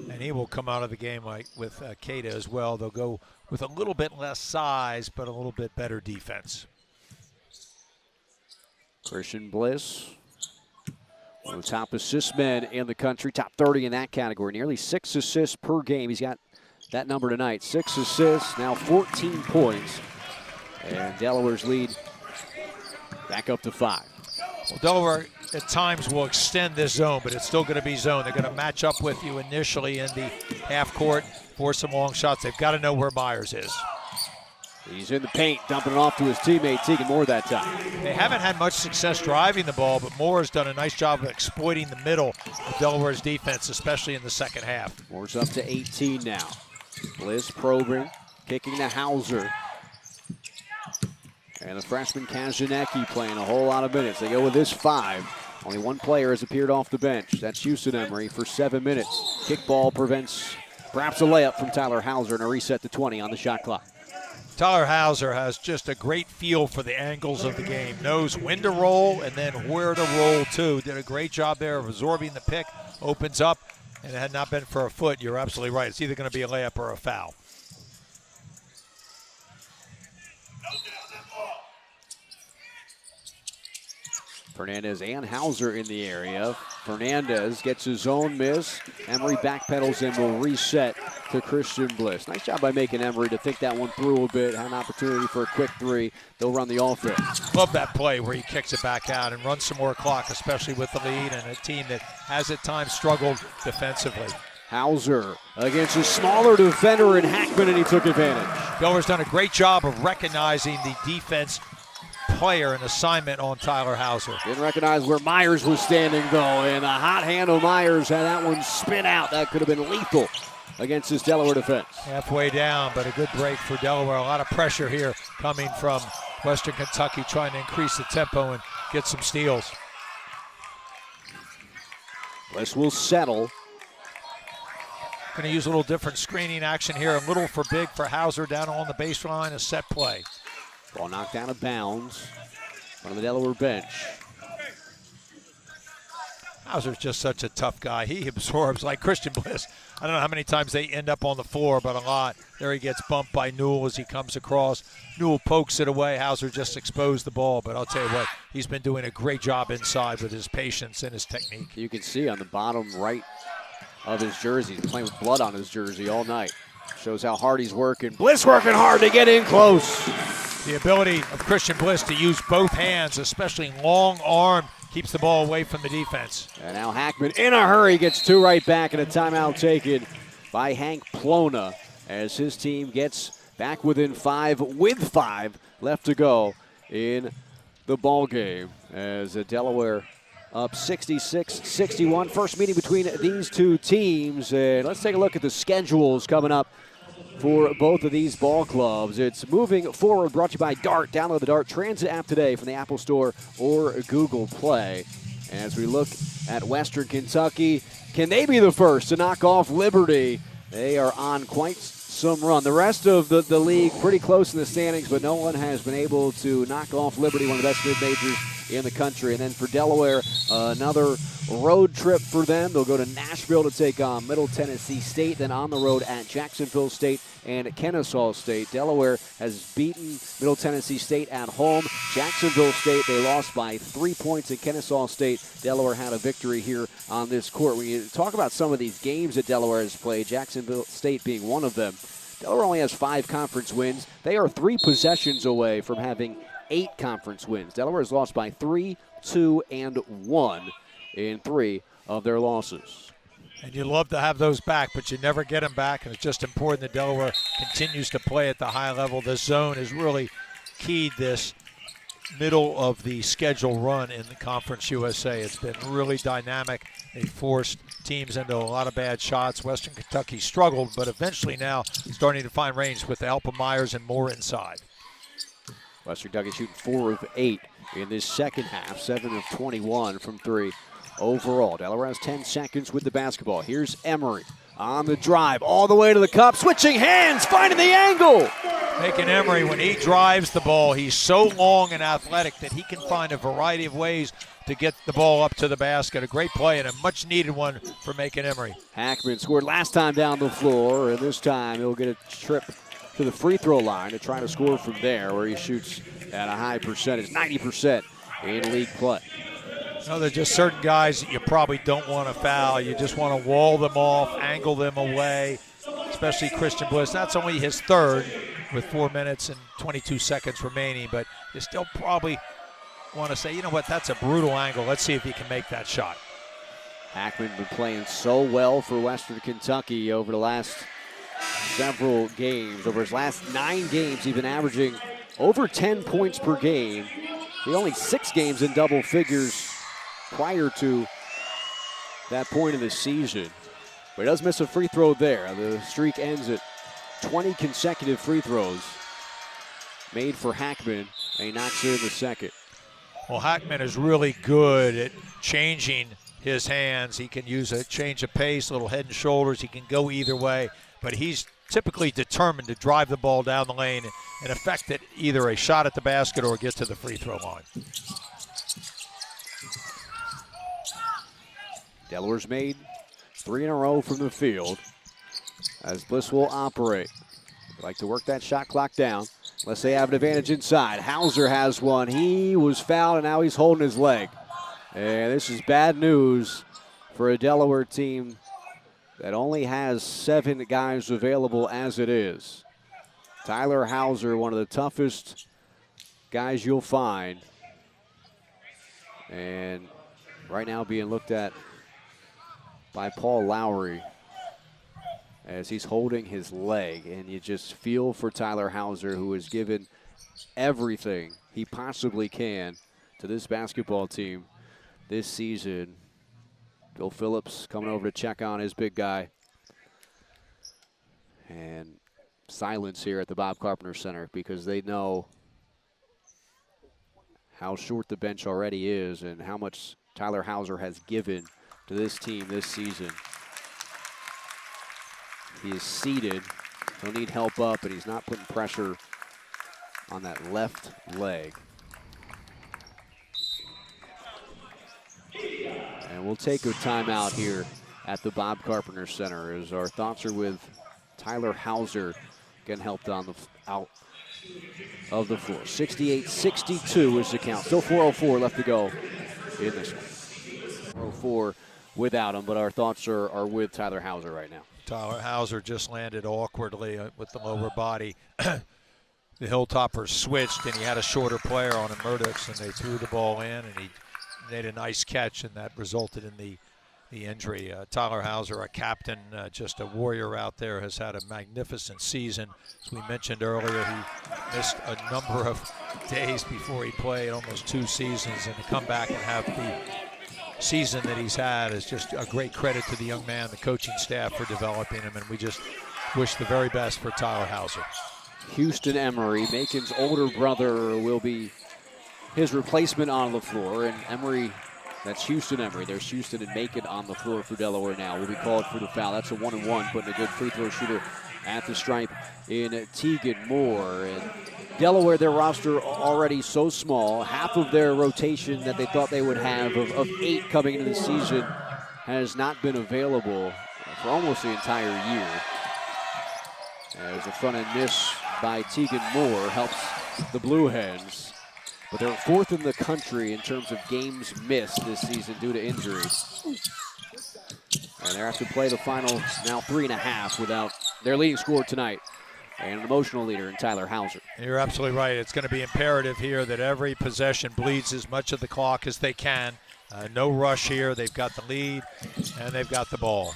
And he will come out of the game like with Cada as well. They'll go with a little bit less size, but a little bit better defense. Christian Bliss, one of the top assist men in the country, top 30 in that category. Nearly 6 assists per game. He's got that number tonight. 6 assists, now 14 points. And Delaware's lead back up to 5. Well, Delaware at times will extend this zone, but it's still going to be zone. They're going to match up with you initially in the half court for some long shots. They've got to know where Myers is. He's in the paint, dumping it off to his teammate, Tegan Moore that time. They haven't had much success driving the ball, but Moore has done a nice job of exploiting the middle of Delaware's defense, especially in the second half. Moore's up to 18 now. Bliss probing, kicking to Hauser. And the freshman Kazanecki playing a whole lot of minutes. They go with this 5. Only one player has appeared off the bench. That's Houston Emery for 7 minutes. Kickball prevents perhaps a layup from Tyler Hauser and a reset to 20 on the shot clock. Tyler Hauser has just a great feel for the angles of the game. Knows when to roll and then where to roll to. Did a great job there of absorbing the pick. Opens up, and it had not been for a foot, you're absolutely right. It's either going to be a layup or a foul. Fernandez and Hauser in the area. Fernandez gets his own miss. Emery backpedals and will reset to Christian Bliss. Nice job by making Emery to think that one through a bit. Had an opportunity for a quick 3. They'll run the offense. Love that play where he kicks it back out and runs some more clock, especially with the lead and a team that has at times struggled defensively. Hauser against a smaller defender in Hackman, and he took advantage. Delaware's done a great job of recognizing the defense player and assignment on Tyler Hauser. Didn't recognize where Myers was standing, though, and a hot hand of Myers had that one spin out. That could have been lethal against this Delaware defense. Halfway down, but a good break for Delaware. A lot of pressure here coming from Western Kentucky, trying to increase the tempo and get some steals. Bliss will settle. Going to use a little different screening action here. A little for big for Hauser down on the baseline, a set play. Ball knocked out of bounds on the Delaware bench. Hauser's just such a tough guy. He absorbs like Christian Bliss. I don't know how many times they end up on the floor, but a lot. There he gets bumped by Newell as he comes across. Newell pokes it away. Hauser just exposed the ball, but I'll tell you what, he's been doing a great job inside with his patience and his technique. You can see on the bottom right of his jersey, he's been playing with blood on his jersey all night. Shows how hard he's working. Bliss working hard to get in close. The ability of Christian Bliss to use both hands, especially long arm, keeps the ball away from the defense. And now Hackman in a hurry gets two right back, and a timeout taken by Hank Plona as his team gets back within 5 with 5 left to go in the ball game as Delaware up 66-61. First meeting between these two teams. And let's take a look at the schedules coming up for both of these ball clubs. It's moving forward, brought to you by Dart. Download the Dart Transit app today from the Apple Store or Google Play. As we look at Western Kentucky, can they be the first to knock off Liberty? They are on quite some run. The rest of the league pretty close in the standings, but no one has been able to knock off Liberty, one of the best mid-majors in the country. And then for Delaware, another road trip for them. They'll go to Nashville to take on Middle Tennessee State, then on the road at Jacksonville State and Kennesaw State. Delaware has beaten Middle Tennessee State at home. Jacksonville State, they lost by 3 points. In Kennesaw State, Delaware had a victory here on this court. When you talk about some of these games that Delaware has played, Jacksonville State being one of them, Delaware only has 5 conference wins. They are 3 possessions away from having 8 conference wins. Delaware has lost by 3, 2, and 1 in 3 of their losses. And you love to have those back, but you never get them back, and it's just important that Delaware continues to play at the high level. The zone has really keyed this middle of the schedule run in the Conference USA. It's been really dynamic. They forced teams into a lot of bad shots. Western Kentucky struggled, but eventually now starting to find range with the help of Myers and more inside. Western Kentucky shooting 4 of 8 in this second half, 7 of 21 from 3 overall. Delaware has 10 seconds with the basketball. Here's Emery on the drive, all the way to the cup, switching hands, finding the angle. Making Emery, when he drives the ball, he's so long and athletic that he can find a variety of ways to get the ball up to the basket. A great play and a much-needed one for Macon Emery. Hackman scored last time down the floor, and this time he'll get a trip to the free throw line to try to score from there, where he shoots at a high percentage, 90% in league play. No, there are just certain guys that you probably don't want to foul. You just want to wall them off, angle them away, especially Christian Bliss. That's only his third with 4 minutes and 22 seconds remaining, but you still probably want to say, you know what, that's a brutal angle. Let's see if he can make that shot. Hackman been playing so well for Western Kentucky over the last several games. Over his last 9 games, he's been averaging over 10 points per game. He only 6 games in double figures prior to that point of the season. But he does miss a free throw there. The streak ends at 20 consecutive free throws made for Hackman, and he knocks in the second. Well, Hackman is really good at changing his hands. He can use a change of pace, little head and shoulders. He can go either way, but he's typically determined to drive the ball down the lane and affect it either a shot at the basket or get to the free throw line. Delaware's made 3 in a row from the field as Bliss will operate. They like to work that shot clock down unless they have an advantage inside. Hauser has one. He was fouled, and now he's holding his leg. And this is bad news for a Delaware team that only has 7 guys available as it is. Tyler Hauser, one of the toughest guys you'll find. And right now being looked at by Paul Lowry as he's holding his leg. And you just feel for Tyler Hauser, who has given everything he possibly can to this basketball team this season. Bill Phillips coming over to check on his big guy. And silence here at the Bob Carpenter Center because they know how short the bench already is and how much Tyler Hauser has given to this team this season. He is seated. He'll need help up, but he's not putting pressure on that left leg. And we'll take a timeout here at the Bob Carpenter Center as our thoughts are with Tyler Hauser, getting helped on the out of the floor. 68-62 is the count. Still 4:04 left to go in this one. 4:04 without him, but our thoughts are with Tyler Hauser right now. Tyler Hauser just landed awkwardly with the lower body. the Hilltoppers switched, and he had a shorter player on him, Murdoch, and they threw the ball in, and he made a nice catch, and that resulted in the injury. Tyler Hauser, a captain, just a warrior out there, has had a magnificent season. As we mentioned earlier, he missed a number of days before he played, almost 2 seasons, and to come back and have the season that he's had is just a great credit to the young man, the coaching staff for developing him, and we just wish the very best for Tyler Hauser. Houston Emery, Macon's older brother, will be his replacement on the floor, and Emery, that's Houston Emery. There's Houston and Macon on the floor for Delaware now. Will be called for the foul. That's a 1-and-1, putting a good free throw shooter at the stripe in Tegan Moore. And Delaware, their roster already so small. Half of their rotation that they thought they would have of 8 coming into the season has not been available for almost the entire year. As a front-end miss by Tegan Moore helps the Blue Hens. But they're 4th in the country in terms of games missed this season due to injury. And they're have to play the final now 3.5 without their leading scorer tonight and an emotional leader in Tyler Hauser. You're absolutely right. It's going to be imperative here that every possession bleeds as much of the clock as they can. No rush here. They've got the lead and they've got the ball.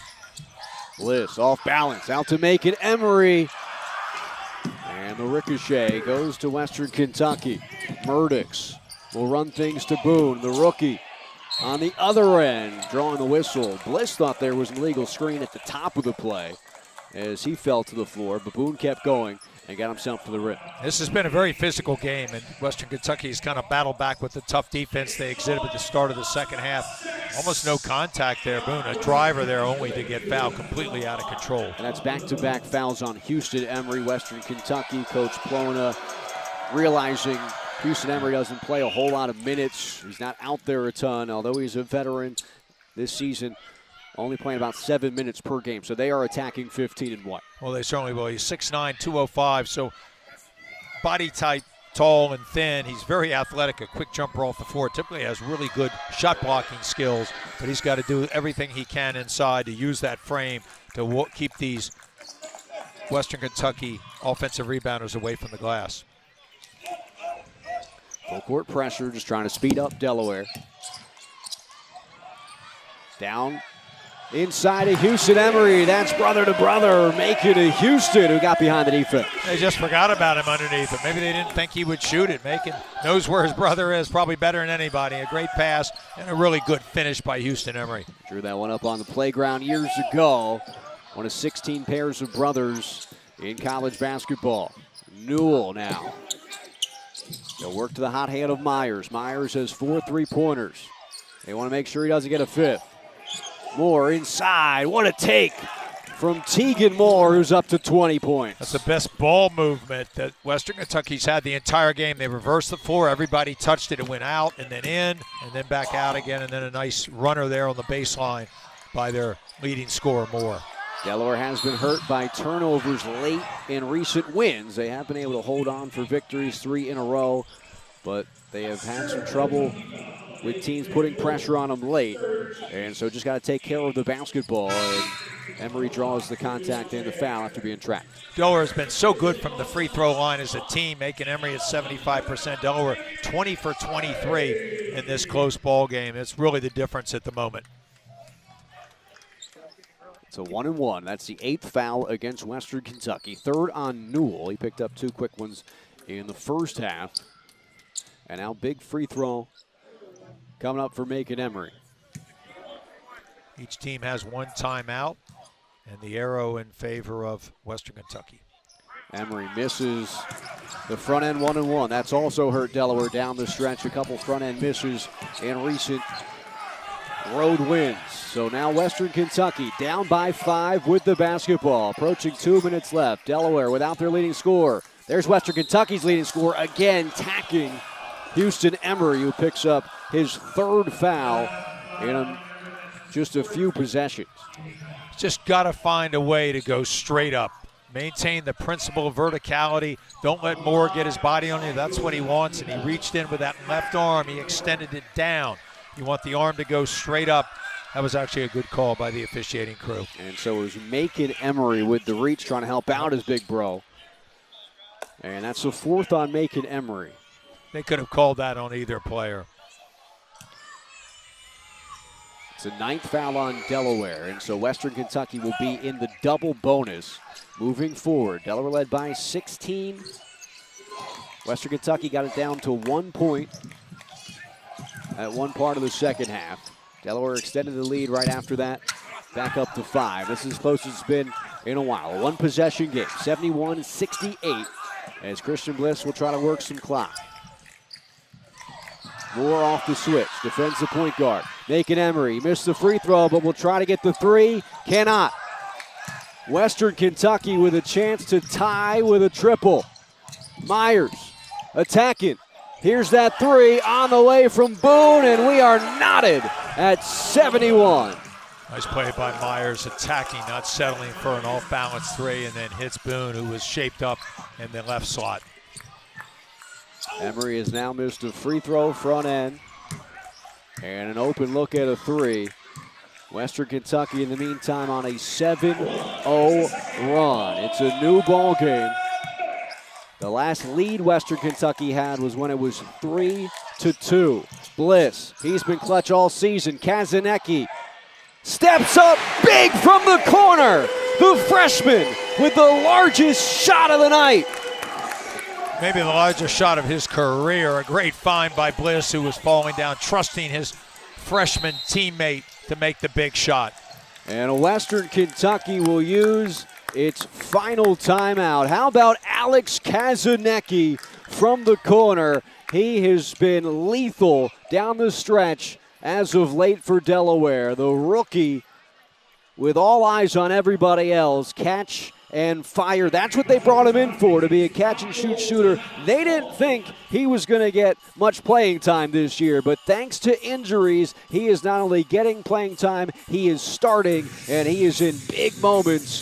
Bliss off balance, out to Macon Emery. And the ricochet goes to Western Kentucky. Murdoch will run things to Boone, the rookie. On the other end, drawing the whistle. Bliss thought there was an illegal screen at the top of the play as he fell to the floor, but Boone kept going and got himself to the rim. This has been a very physical game, and Western Kentucky's kind of battled back with the tough defense they exhibited at the start of the second half. Almost no contact there, Boone. A driver there only to get fouled, completely out of control. And that's back-to-back fouls on Houston Emery, Western Kentucky. Coach Plona realizing Houston Emery doesn't play a whole lot of minutes. He's not out there a ton, although he's a veteran this season, only playing about 7 minutes per game. So they are attacking 15 and 1. Well, they certainly will. He's 6'9", 205, so body type, tall and thin. He's very athletic, a quick jumper off the floor. Typically has really good shot blocking skills, but he's got to do everything he can inside to use that frame to keep these Western Kentucky offensive rebounders away from the glass. Full court pressure, just trying to speed up Delaware. Down inside of Houston Emery. That's brother to brother, Macon to Houston, who got behind the defense. They just forgot about him underneath it. Maybe they didn't think he would shoot it. Macon knows where his brother is, probably better than anybody. A great pass and a really good finish by Houston Emery. Drew that one up on the playground years ago. One of 16 pairs of brothers in college basketball. Newell now. They'll work to the hot hand of Myers. Myers has 4 3-pointers. They want to make sure he doesn't get a 5th. Moore inside. What a take from Tegan Moore, who's up to 20 points. That's the best ball movement that Western Kentucky's had the entire game. They reversed the floor. Everybody touched it. It went out and then in and then back out again. And then a nice runner there on the baseline by their leading scorer, Moore. Delaware has been hurt by turnovers late in recent wins. They have been able to hold on for victories 3 in a row, but they have had some trouble with teams putting pressure on them late. And so just got to take care of the basketball. And Emery draws the contact and the foul after being trapped. Delaware has been so good from the free throw line as a team, making Emery at 75%. Delaware 20 for 23 in this close ball game. It's really the difference at the moment. It's a 1-and-1. That's the 8th foul against Western Kentucky. 3rd on Newell. He picked up 2 quick ones in the first half. And now big free throw coming up for Macon Emery. Each team has 1 timeout, and the arrow in favor of Western Kentucky. Emery misses the front end 1-and-1. That's also hurt Delaware down the stretch. A couple front end misses in recent road wins. So now Western Kentucky down by 5 with the basketball. Approaching 2 minutes left. Delaware without their leading scorer. There's Western Kentucky's leading scorer again, tacking Houston Emery, who picks up his 3rd foul in just a few possessions. Just got to find a way to go straight up. Maintain the principle of verticality. Don't let Moore get his body on you. That's what he wants, and he reached in with that left arm. He extended it down. You want the arm to go straight up. That was actually a good call by the officiating crew. And so it was Macon Emery with the reach, trying to help out his big bro. And that's the fourth on Macon Emery. They could have called that on either player. It's a ninth foul on Delaware, and so Western Kentucky will be in the double bonus moving forward. Delaware led by 16. Western Kentucky got it down to 1 point at one part of the second half. Delaware extended the lead right after that, back up to 5. This is as close as it's been in a while. A one-possession game, 71-68, as Christian Bliss will try to work some clock. Moore off the switch, defends the point guard. Macon Emery missed the free throw, but will try to get the 3. Cannot. Western Kentucky with a chance to tie with a triple. Myers attacking. Here's that 3 on the way from Boone, and we are knotted at 71. Nice play by Myers, attacking, not settling for an off-balance 3, and then hits Boone, who was shaped up in the left slot. Emery has now missed a free throw front end, and an open look at a 3. Western Kentucky, in the meantime, on a 7-0 run. It's a new ball game. The last lead Western Kentucky had was when it was 3-2. Bliss, he's been clutch all season. Kazanecki steps up big from the corner. The freshman with the largest shot of the night. Maybe the largest shot of his career. A great find by Bliss, who was falling down, trusting his freshman teammate to make the big shot. And Western Kentucky will use its final timeout. How about Alex Kazanecki from the corner? He has been lethal down the stretch as of late for Delaware. The rookie, with all eyes on everybody else, catch and fire. That's what they brought him in for, to be a catch-and-shoot shooter. They didn't think he was going to get much playing time this year, but thanks to injuries, he is not only getting playing time, he is starting, and he is in big moments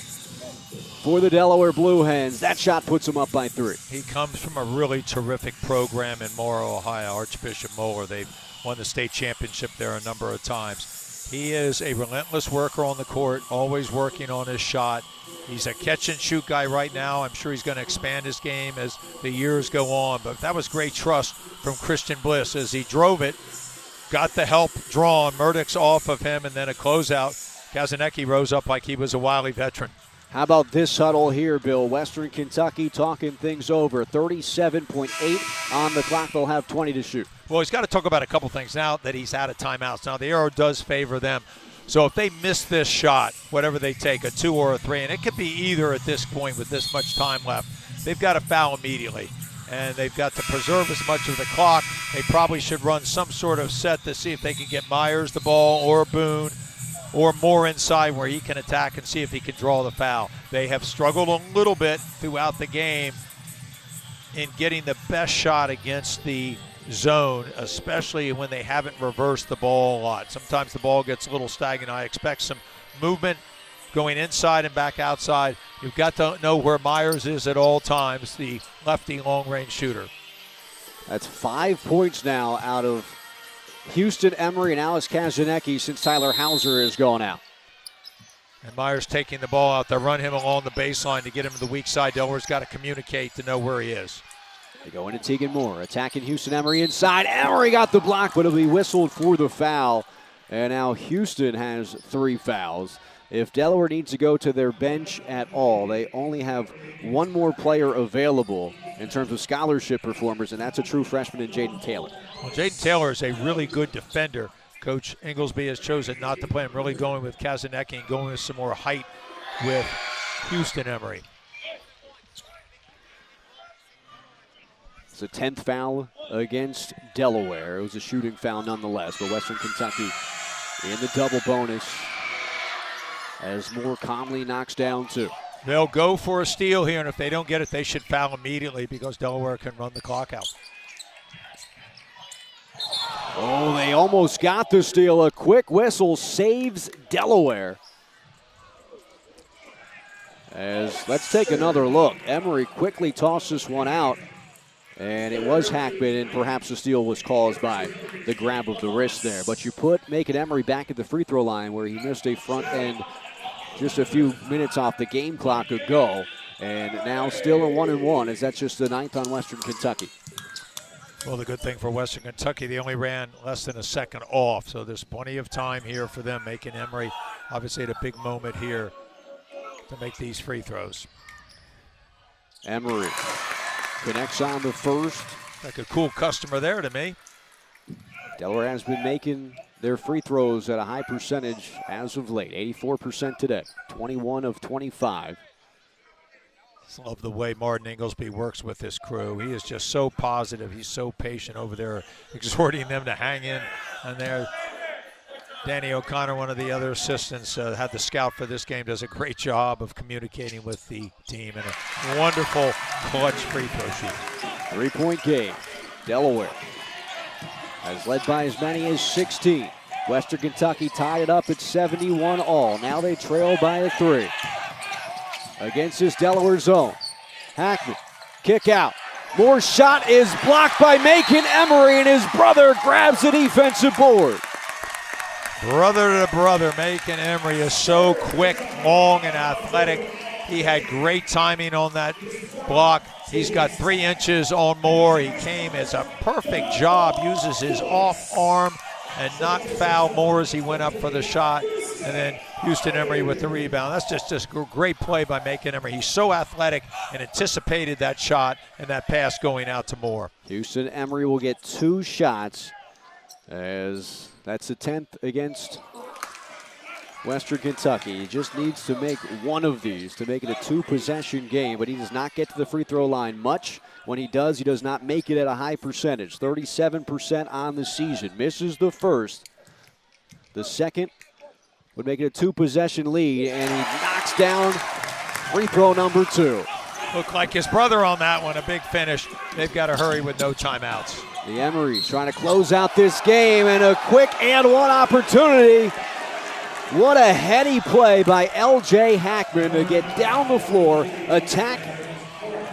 for the Delaware Blue Hens. That shot puts him up by 3. He comes from a really terrific program in Morrow, Ohio, Archbishop Moeller. They've won the state championship there a number of times. He is a relentless worker on the court, always working on his shot. He's a catch-and-shoot guy right now. I'm sure he's going to expand his game as the years go on. But that was great trust from Christian Bliss as he drove it, got the help drawn. Murdoch's off of him, and then a closeout. Kazanecki rose up like he was a wily veteran. How about this huddle here, Bill? Western Kentucky talking things over. 37.8 on the clock. They'll have 20 to shoot. Well, he's got to talk about a couple things now that he's out of timeouts. Now, the arrow does favor them. So if they miss this shot, whatever they take, a 2 or a 3, and it could be either at this point with this much time left, they've got to foul immediately. And they've got to preserve as much of the clock. They probably should run some sort of set to see if they can get Myers the ball or Boone or more inside where he can attack and see if he can draw the foul. They have struggled a little bit throughout the game in getting the best shot against the zone, especially when they haven't reversed the ball a lot. Sometimes the ball gets a little stagnant. I expect some movement going inside and back outside. You've got to know where Myers is at all times, the lefty long-range shooter. That's 5 points now out of Houston Emery and Alex Kazanecki since Tyler Hauser has gone out. And Myers taking the ball out. They run him along the baseline to get him to the weak side. Delaware's got to communicate to know where he is. They go into Tegan Moore, attacking Houston Emery inside. Emery got the block, but it'll be whistled for the foul. And now Houston has 3 fouls. If Delaware needs to go to their bench at all, they only have one more player available in terms of scholarship performers, and that's a true freshman in Jaden Taylor. Well, Jaden Taylor is a really good defender. Coach Inglesby has chosen not to play him, really going with Kazanecki and going with some more height with Houston Emery. It's a 10th foul against Delaware. It was a shooting foul nonetheless, but Western Kentucky in the double bonus as Moore calmly knocks down 2. They'll go for a steal here, and if they don't get it, they should foul immediately because Delaware can run the clock out. Oh, they almost got the steal. A quick whistle saves Delaware. Let's take another look. Emery quickly tossed this one out, and it was Hackman, and perhaps the steal was caused by the grab of the wrist there. But you put Macon Emery back at the free throw line where he missed a front end just a few minutes off the game clock ago. and now still a 1-1 as that's just the 9th on Western Kentucky. Well, the good thing for Western Kentucky, they only ran less than a second off, so there's plenty of time here for them. Macon Emery obviously at a big moment here to make these free throws. Emery connects on the first. Like a cool customer there to me. Delaware has been making their free throws at a high percentage as of late. 84% today, 21 of 25. Just love the way Martin Inglesby works with this crew. He is just so positive. He's so patient over there, exhorting them to hang in. And there, Danny O'Connor, one of the other assistants, had the scout for this game, does a great job of communicating with the team. And a wonderful clutch free throw shoot. 3-point game. Delaware has led by as many as 16. Western Kentucky tied it up at 71 all. Now they trail by a 3. Against this Delaware zone. Hackman, kick out. Moore's shot is blocked by Macon Emery, and his brother grabs the defensive board. Brother to brother, Macon Emery is so quick, long, and athletic. He had great timing on that block. He's got 3 inches on Moore. He came as a perfect job, uses his off arm and not foul Moore as he went up for the shot. And then Houston Emery with the rebound. That's just a great play by Macon Emery. He's so athletic and anticipated that shot and that pass going out to Moore. Houston Emery will get 2 shots as that's the 10th against Western Kentucky. He just needs to make one of these to make it a 2-possession game, but he does not get to the free throw line much. When he does not make it at a high percentage. 37% on the season. Misses the first. The second would make it a 2-possession lead, and he knocks down free throw number 2. Looked like his brother on that one, a big finish. They've got to hurry with no timeouts. The Emery trying to close out this game, and a quick and one opportunity. What a heady play by L.J. Hackman to get down the floor, attack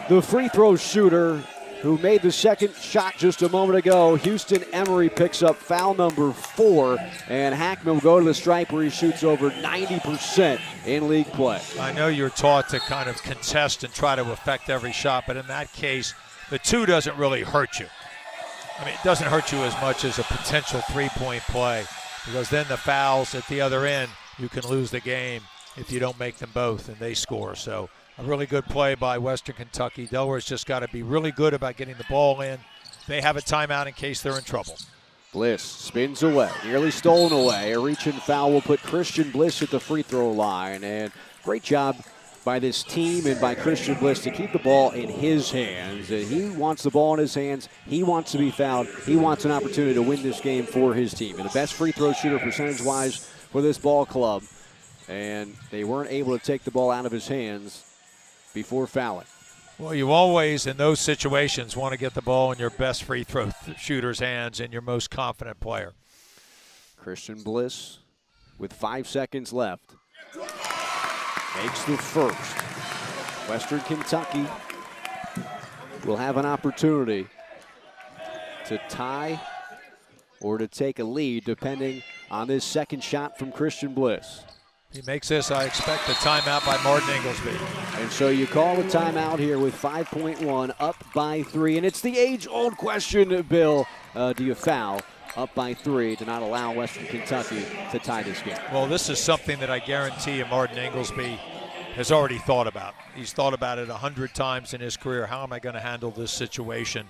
the free throw shooter who made the second shot just a moment ago. Houston Emery picks up foul number 4, and Hackman will go to the stripe where he shoots over 90% in league play. I know you're taught to kind of contest and try to affect every shot, but in that case, the 2 doesn't really hurt you. I mean, it doesn't hurt you as much as a potential 3-point play, because then the fouls at the other end, you can lose the game if you don't make them both and they score. So a really good play by Western Kentucky. Delaware's just got to be really good about getting the ball in. They have a timeout in case they're in trouble. Bliss spins away, nearly stolen away. A reach and foul will put Christian Bliss at the free throw line. And great job by this team and by Christian Bliss to keep the ball in his hands. He wants the ball in his hands. He wants to be fouled. He wants an opportunity to win this game for his team. And the best free throw shooter percentage-wise for this ball club. And they weren't able to take the ball out of his hands before fouling. Well, you always, in those situations, want to get the ball in your best free throw shooter's hands and your most confident player. Christian Bliss with 5 seconds left makes the first. Western Kentucky will have an opportunity to tie or to take a lead depending on this second shot from Christian Bliss. He makes this, I expect, a timeout by Martin Inglesby. And so you call a timeout here with 5.1, up by 3. And it's the age-old question, Bill. Do you foul up by 3 to not allow Western Kentucky to tie this game? Well, this is something that I guarantee you Martin Inglesby has already thought about. He's thought about it 100 times in his career. How am I going to handle this situation?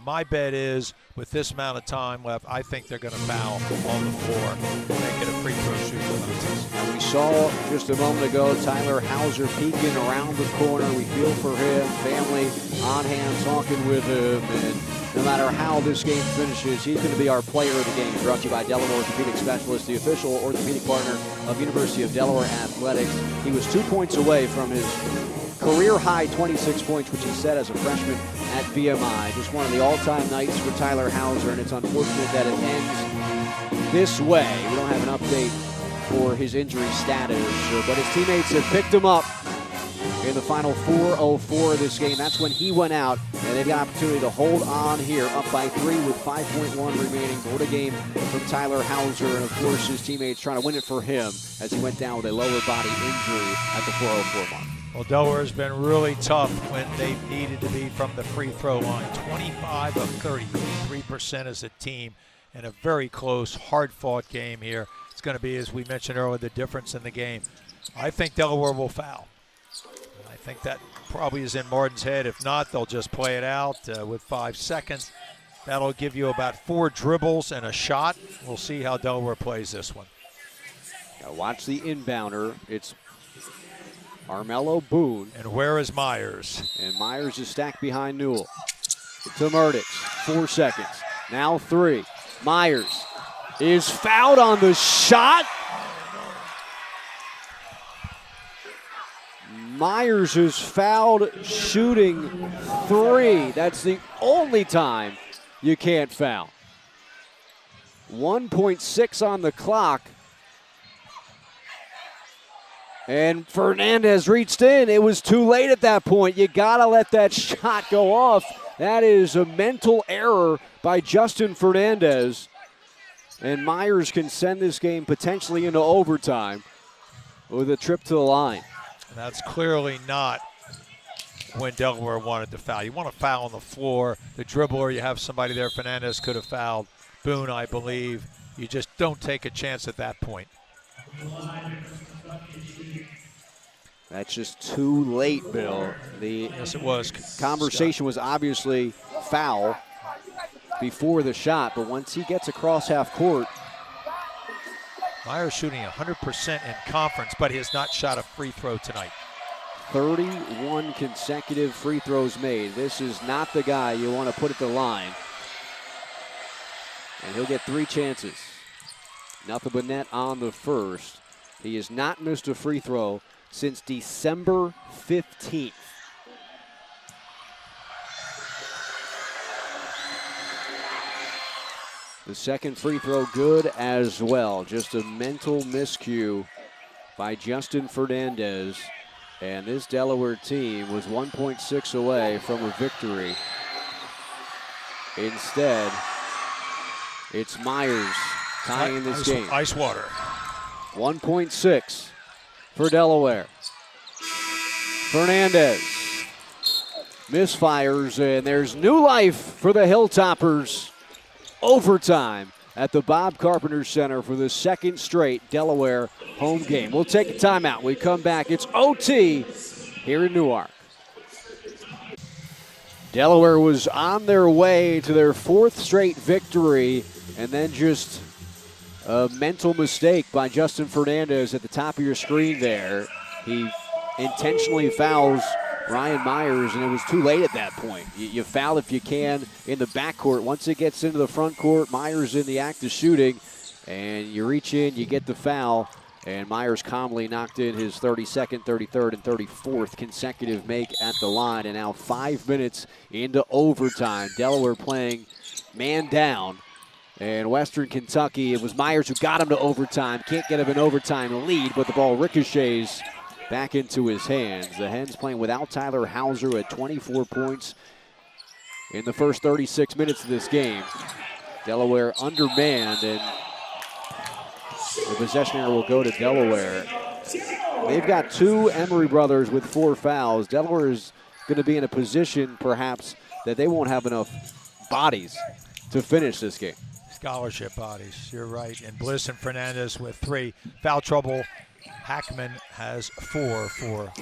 My bet is, with this amount of time left, I think they're going to foul on the floor and make it a free throw shooting contest. And we saw just a moment ago Tyler Hauser peeking around the corner. We feel for him, family on hand talking with him. And no matter how this game finishes, he's going to be our player of the game. Brought to you by Delaware Orthopedic Specialist, the official orthopedic partner of University of Delaware Athletics. He was 2 points away from his career-high 26 points, which he set as a freshman at VMI. Just one of the all-time nights for Tyler Hauser, and it's unfortunate that it ends this way. We don't have an update for his injury status, but his teammates have picked him up in the final 4:04 of this game. That's when he went out, and they've got an opportunity to hold on here, up by 3 with 5.1 remaining. What a game from Tyler Hauser, and of course his teammates trying to win it for him as he went down with a lower body injury at the 4:04 mark. Well, Delaware's been really tough when they've needed to be from the free throw line. 25 of 30, 3% as a team, and a very close, hard-fought game here. It's going to be, as we mentioned earlier, the difference in the game. I think Delaware will foul. I think that probably is in Martin's head. If not, they'll just play it out with 5 seconds. That'll give you about 4 dribbles and a shot. We'll see how Delaware plays this one. Now watch the inbounder. It's Armello Boone. And where is Myers? And Myers is stacked behind Newell. To Murdix, 4 seconds. Now 3. Myers is fouled on the shot. Myers is fouled shooting 3. That's the only time you can't foul. 1.6 on the clock. And Fernandez reached in. It was too late at that point. You got to let that shot go off. That is a mental error by Justin Fernandez. And Myers can send this game potentially into overtime with a trip to the line. That's clearly not when Delaware wanted to foul. You want to foul on the floor. The dribbler, you have somebody there. Fernandez could have fouled Boone, I believe. You just don't take a chance at that point. That's just too late, Bill. Yes, it was. Conversation was obviously foul before the shot, but once he gets across half court. Myers shooting 100% in conference, but he has not shot a free throw tonight. 31 consecutive free throws made. This is not the guy you want to put at the line. And he'll get 3 chances. Nothing but net on the first. He has not missed a free throw since December 15th. The second free throw good as well. Just a mental miscue by Justin Fernandez. And this Delaware team was 1.6 away from a victory. Instead, it's Myers tying this game. Ice water. 1.6 for Delaware. Fernandez misfires, and there's new life for the Hilltoppers. Overtime at the Bob Carpenter Center for the second straight Delaware home game. We'll take a timeout. We come back. It's OT here in Newark. Delaware was on their way to their 4th straight victory, and then just a mental mistake by Justin Fernandez at the top of your screen there. He intentionally fouls Ryan Myers, and it was too late at that point. You foul if you can in the backcourt. Once it gets into the front court, Myers in the act of shooting, and you reach in, you get the foul, and Myers calmly knocked in his 32nd, 33rd, and 34th consecutive make at the line. And now 5 minutes into overtime. Delaware playing man down. And Western Kentucky, it was Myers who got him to overtime. Can't get him an overtime lead, but the ball ricochets back into his hands. The Hens playing without Tyler Hauser at 24 points in the first 36 minutes of this game. Delaware undermanned, and the possession error will go to Delaware. They've got 2 Emery brothers with 4 fouls. Delaware is going to be in a position, perhaps, that they won't have enough bodies to finish this game. Scholarship bodies, you're right. And Bliss and Fernandez with 3. Foul trouble. Hackman has 4 for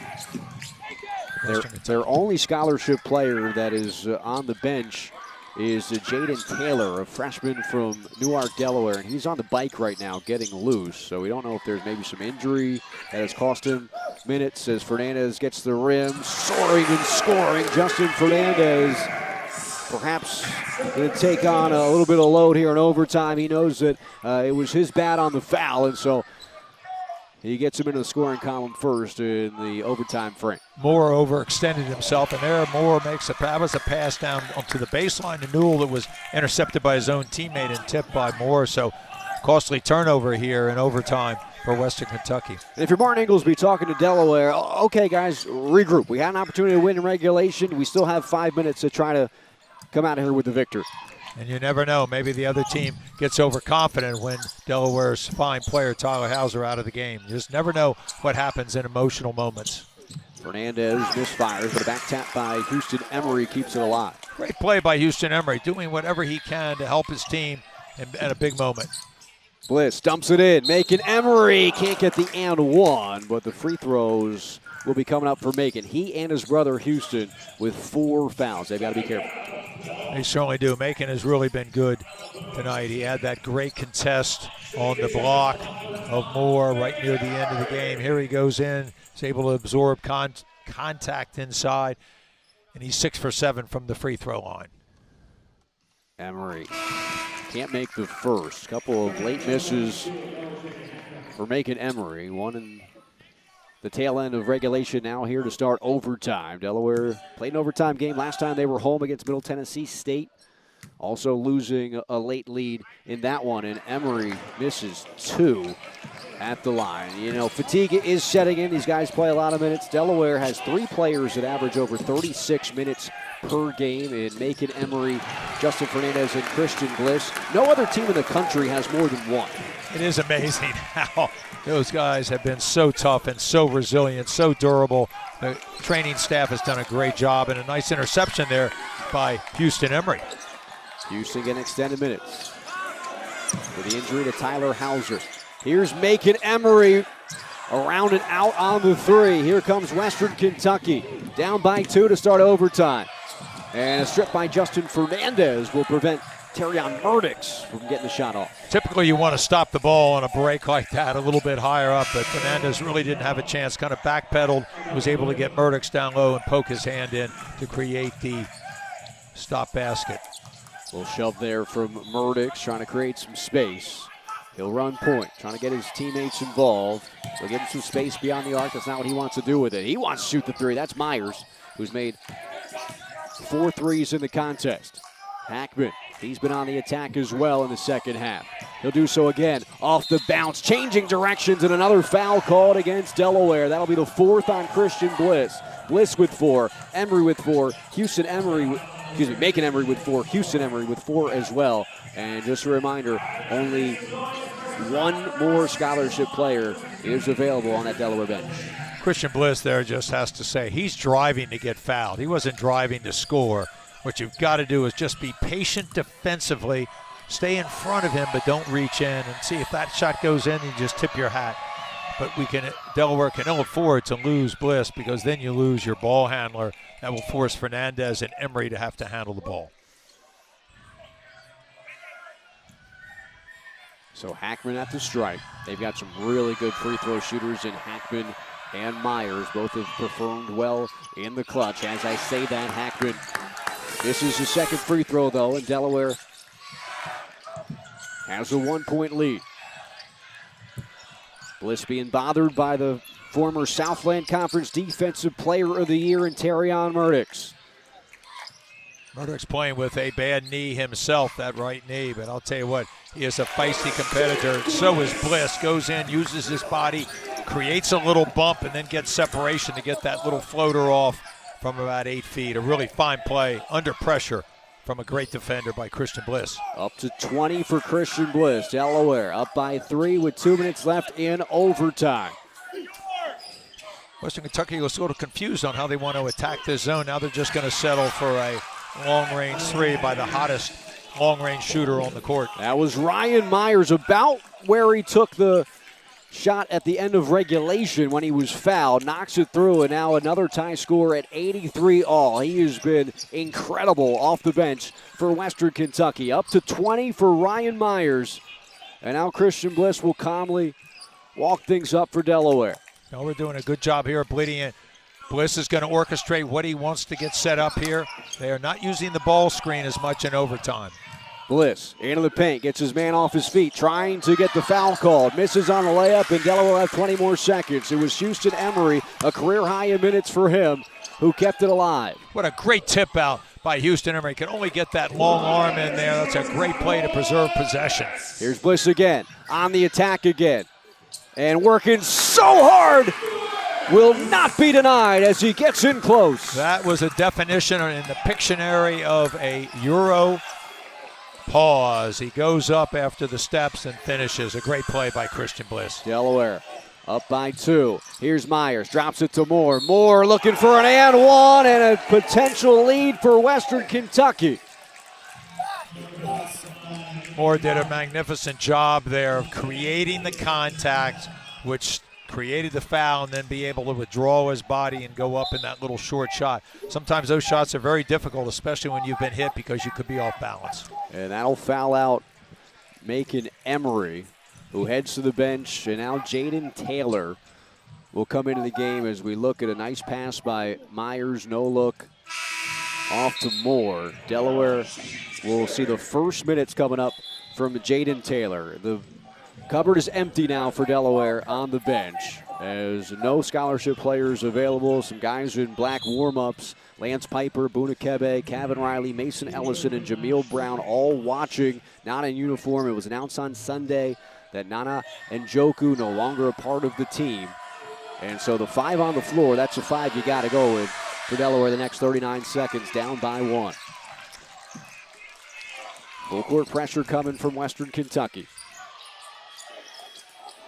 their only scholarship player that is on the bench is Jaden Taylor, a freshman from Newark, Delaware, and he's on the bike right now getting loose. So we don't know if there's maybe some injury that has cost him minutes as Fernandez gets the rim, soaring and scoring. Justin Fernandez perhaps going to take on a little bit of load here in overtime. He knows that it was his bad on the foul, and so he gets him into the scoring column first in the overtime frame. Moore overextended himself, and there Moore makes that was a pass down onto the baseline to Newell that was intercepted by his own teammate and tipped by Moore. So costly turnover here in overtime for Western Kentucky. And if you're Martin Inglesby talking to Delaware, okay, guys, regroup. We had an opportunity to win in regulation. We still have 5 minutes to try to come out of here with the victory. And you never know. Maybe the other team gets overconfident when Delaware's fine player Tyler Hauser out of the game. You just never know what happens in emotional moments. Fernandez misfires, but a back tap by Houston Emery keeps it alive. Great play by Houston Emery, doing whatever he can to help his team at a big moment. Bliss dumps it in. Macon Emery can't get the and one, but the free throws will be coming up for Macon. He and his brother Houston with 4 fouls. They've got to be careful. They certainly do. Macon has really been good tonight. He had that great contest on the block of Moore right near the end of the game. Here he goes in. He's able to absorb contact inside, and he's 6 for 7 from the free throw line. Emery can't make the first. Couple of late misses for Macon Emery. One in the tail end of regulation, now here to start overtime. Delaware played an overtime game last time they were home against Middle Tennessee State. Also losing a late lead in that one, and Emery misses 2 at the line. You know, fatigue is setting in. These guys play a lot of minutes. Delaware has 3 players that average over 36 minutes per game in Macon Emery, Justin Fernandez, and Christian Bliss. No other team in the country has more than 1. It is amazing how those guys have been so tough and so resilient, so durable. The training staff has done a great job, and a nice interception there by Houston Emery. Houston getting extended minutes with the injury to Tyler Hauser. Here's Macon Emery around and out on the 3. Here comes Western Kentucky, down by 2 to start overtime. And a strip by Justin Fernandez will prevent Terrion Murdix from getting the shot off. Typically you want to stop the ball on a break like that a little bit higher up, but Fernandez really didn't have a chance, kind of backpedaled, was able to get Murdix down low and poke his hand in to create the stop basket. A little shove there from Murdix, trying to create some space. He'll run point, trying to get his teammates involved. He'll give him some space beyond the arc. That's not what he wants to do with it. He wants to shoot the 3. That's Myers, who's made 4 threes in the contest. Hackman, he's been on the attack as well in the second half. He'll do so again, off the bounce, changing directions, and another foul called against Delaware. That'll be the 4th on Christian Bliss. Bliss with 4, Emery with 4, Macon Emery with 4, Houston Emery with 4 as well. And just a reminder, only 1 more scholarship player is available on that Delaware bench. Christian Bliss there just has to say he's driving to get fouled. He wasn't driving to score. What you've got to do is just be patient defensively, stay in front of him, but don't reach in, and see if that shot goes in, you just tip your hat. But Delaware can ill afford to lose Bliss, because then you lose your ball handler. That will force Fernandez and Emery to have to handle the ball. So Hackman at the strike. They've got some really good free throw shooters in Hackman and Myers. Both have performed well in the clutch. As I say that, Hackman misses his second free throw, though, and Delaware has a 1-point lead. Bliss being bothered by the former Southland Conference Defensive Player of the Year in Terrion Murdix. Murdix playing with a bad knee himself, that right knee, but I'll tell you what, he is a feisty competitor. So is Bliss. Goes in, uses his body, creates a little bump, and then gets separation to get that little floater off from about 8 feet. A really fine play under pressure from a great defender by Christian Bliss. Up to 20 for Christian Bliss. Delaware up by 3 with 2 minutes left in overtime. Western Kentucky was sort of confused on how they want to attack this zone. Now they're just going to settle for a long-range 3 by the hottest long-range shooter on the court. That was Ryan Myers, about where he took the shot at the end of regulation when he was fouled. Knocks it through, and now another tie score at 83 all. He has been incredible off the bench for Western Kentucky. Up to 20 for Ryan Myers. And now Christian Bliss will calmly walk things up for Delaware. Now we're doing a good job here of bleeding it. Bliss is going to orchestrate what he wants to get set up here. They are not using the ball screen as much in overtime. Bliss into the paint, gets his man off his feet, trying to get the foul called. Misses on the layup, and Delaware will have 20 more seconds. It was Houston Emery, a career high in minutes for him, who kept it alive. What a great tip out by Houston Emery. Can only get that long arm in there. That's a great play to preserve possession. Here's Bliss again, on the attack again. And working so hard, will not be denied as he gets in close. That was a definition in the Pictionary of a Euro pause. He goes up after the steps and finishes. A great play by Christian Bliss. Delaware Up by 2. Here's Myers, drops it to Moore. Moore looking for an and one and a potential lead for Western Kentucky. Moore did a magnificent job there of creating the contact, which created the foul, and then be able to withdraw his body and go up in that little short shot. Sometimes those shots are very difficult, especially when you've been hit, because you could be off balance. And that'll foul out Macon Emery, who heads to the bench, and now Jaden Taylor will come into the game as we look at a nice pass by Myers, no look, off to Moore. Delaware will see the first minutes coming up from Jaden Taylor. The cupboard is empty now for Delaware on the bench, as no scholarship players available. Some guys in black warm-ups. Lance Piper, Bunakebe, Kevin Riley, Mason Ellison, and Jameel Brown all watching, not in uniform. It was announced on Sunday that Nana and Joku no longer a part of the team. And so the 5 on the floor, that's a 5 you got to go with for Delaware the next 39 seconds, down by 1. Full court pressure coming from Western Kentucky.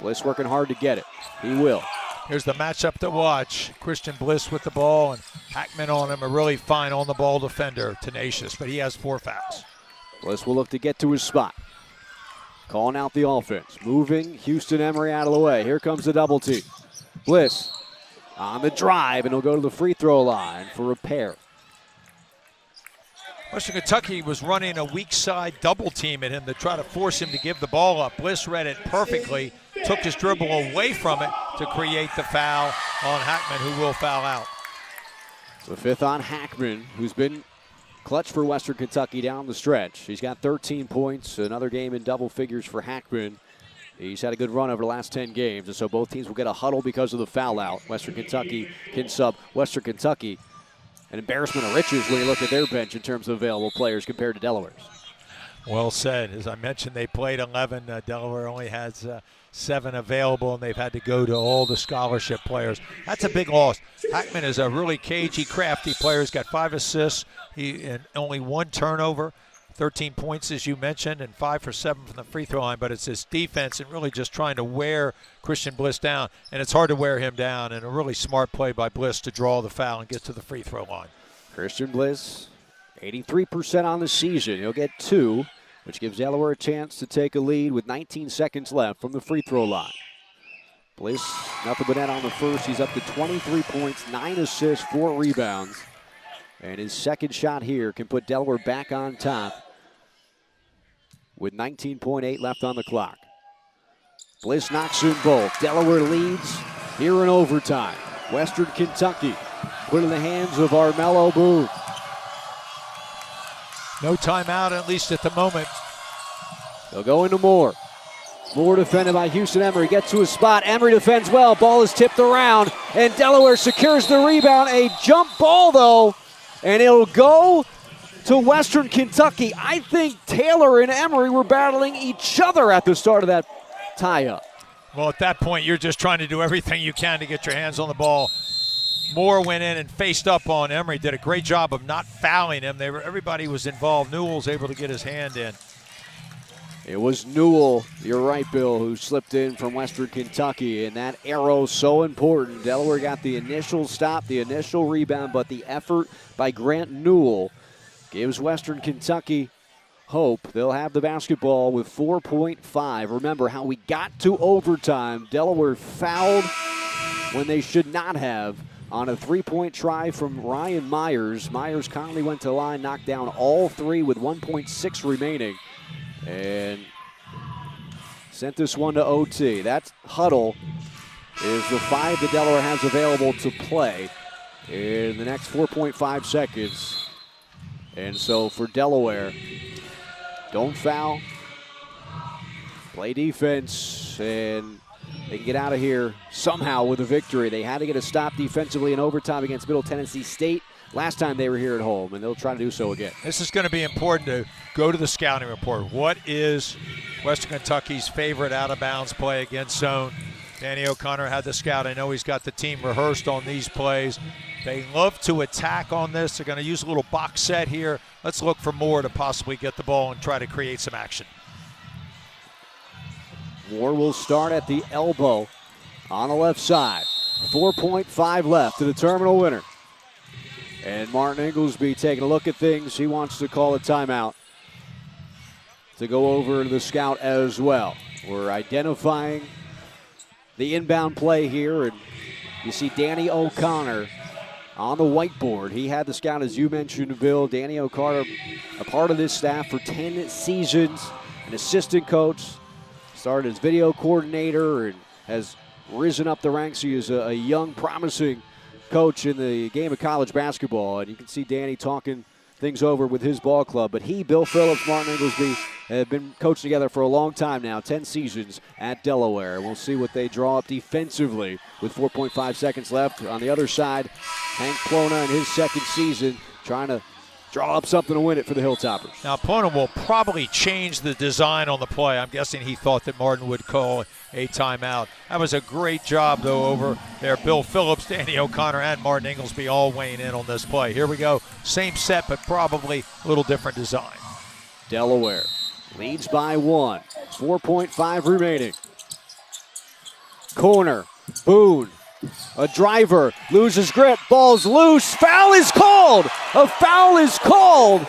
Bliss working hard to get it. He will. Here's the matchup to watch. Christian Bliss with the ball, and Hackman on him, a really fine on-the-ball defender, tenacious, but he has 4 fouls. Bliss will look to get to his spot. Calling out the offense. Moving Houston Emery out of the way. Here comes the double team. Bliss on the drive, and he'll go to the free throw line for a pair. Western Kentucky was running a weak side double team at him to try to force him to give the ball up. Bliss read it perfectly, took his dribble away from it to create the foul on Hackman, who will foul out. The 5th on Hackman, who's been clutch for Western Kentucky down the stretch. He's got 13 points, another game in double figures for Hackman. He's had a good run over the last 10 games, and so both teams will get a huddle because of the foul out. Western Kentucky can sub Western Kentucky. An embarrassment of riches when you look at their bench in terms of available players compared to Delaware's. Well said. As I mentioned, they played 11. Delaware only has 7 available, and they've had to go to all the scholarship players. That's a big loss. Hackman is a really cagey, crafty player. He's got 5 assists, and only 1 turnover, 13 points, as you mentioned, and 5 for 7 from the free throw line. But it's his defense and really just trying to wear Christian Bliss down, and it's hard to wear him down. And a really smart play by Bliss to draw the foul and get to the free throw line. Christian Bliss, 83% on the season. He'll get 2, which gives Delaware a chance to take a lead with 19 seconds left from the free throw line. Bliss, nothing but net on the first. He's up to 23 points, 9 assists, 4 rebounds. And his second shot here can put Delaware back on top with 19.8 left on the clock. Bliss knocks in both. Delaware leads here in overtime. Western Kentucky put in the hands of Armello Boone. No timeout, at least at the moment. They'll go into Moore. Moore defended by Houston Emery. Gets to his spot. Emery defends well. Ball is tipped around, and Delaware secures the rebound. A jump ball, though, and it'll go to Western Kentucky. I think Taylor and Emery were battling each other at the start of that tie-up. Well, at that point, you're just trying to do everything you can to get your hands on the ball. Moore went in and faced up on Emery, did a great job of not fouling him. Everybody was involved. Newell was able to get his hand in. It was Newell, you're right, Bill, who slipped in from Western Kentucky, and that arrow so important. Delaware got the initial stop, the initial rebound, but the effort by Grant Newell gives Western Kentucky hope. They'll have the basketball with 4.5. Remember how we got to overtime. Delaware fouled when they should not have on a 3-point try from Ryan Myers. Myers kindly went to the line, knocked down all 3 with 1.6 remaining, and sent this one to OT. That huddle is the 5 that Delaware has available to play in the next 4.5 seconds. And so for Delaware, don't foul, play defense, and they can get out of here somehow with a victory. They had to get a stop defensively in overtime against Middle Tennessee State last time they were here at home, and they'll try to do so again. This is going to be important to go to the scouting report. What is Western Kentucky's favorite out-of-bounds play against zone? Danny O'Connor had the scout. I know he's got the team rehearsed on these plays. They love to attack on this. They're going to use a little box set here. Let's look for Moore to possibly get the ball and try to create some action. Moore will start at the elbow on the left side. 4.5 left to determine a winner. And Martin Inglesby taking a look at things. He wants to call a timeout to go over to the scout as well. We're identifying the inbound play here, and you see Danny O'Connor on the whiteboard. He had the scout, as you mentioned, Bill. Danny O'Connor, a part of this staff for 10 seasons, an assistant coach, started as video coordinator and has risen up the ranks. He is a young, promising coach in the game of college basketball, and you can see Danny talking things over with his ball club. But he, Bill Phillips, Martin Inglesby have been coached together for a long time now, 10 seasons at Delaware. We'll see what they draw up defensively with 4.5 seconds left. On the other side, Hank Plona in his second season trying to draw up something to win it for the Hilltoppers. Now, Plona will probably change the design on the play. I'm guessing he thought that Martin would call a timeout. That was a great job, though, over there. Bill Phillips, Danny O'Connor, and Martin Inglesby all weighing in on this play. Here we go. Same set, but probably a little different design. Delaware leads by 1. 4.5 remaining. Corner. Boone. A driver. Loses grip. Ball's loose. Foul is called. A foul is called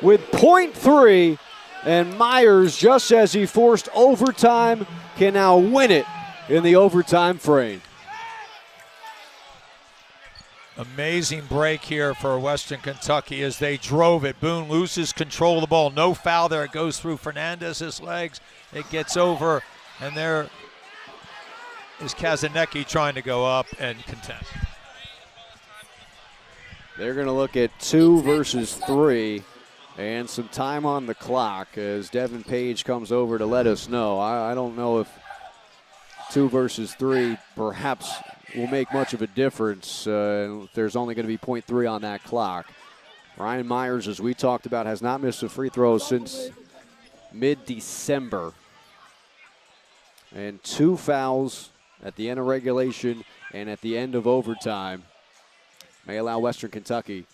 with .3. And Myers, just as he forced overtime, can now win it in the overtime frame. Amazing break here for Western Kentucky as they drove it. Boone loses control of the ball. No foul there. It goes through Fernandez's legs. It gets over, and there is Kazanecki trying to go up and contest. They're going to look at 2 versus 3 and some time on the clock as Devin Page comes over to let us know. I don't know if 2 versus 3 perhaps will make much of a difference. There's only going to be .3 on that clock. Ryan Myers, as we talked about, has not missed a free throw since mid-December. And 2 fouls at the end of regulation and at the end of overtime may allow Western Kentucky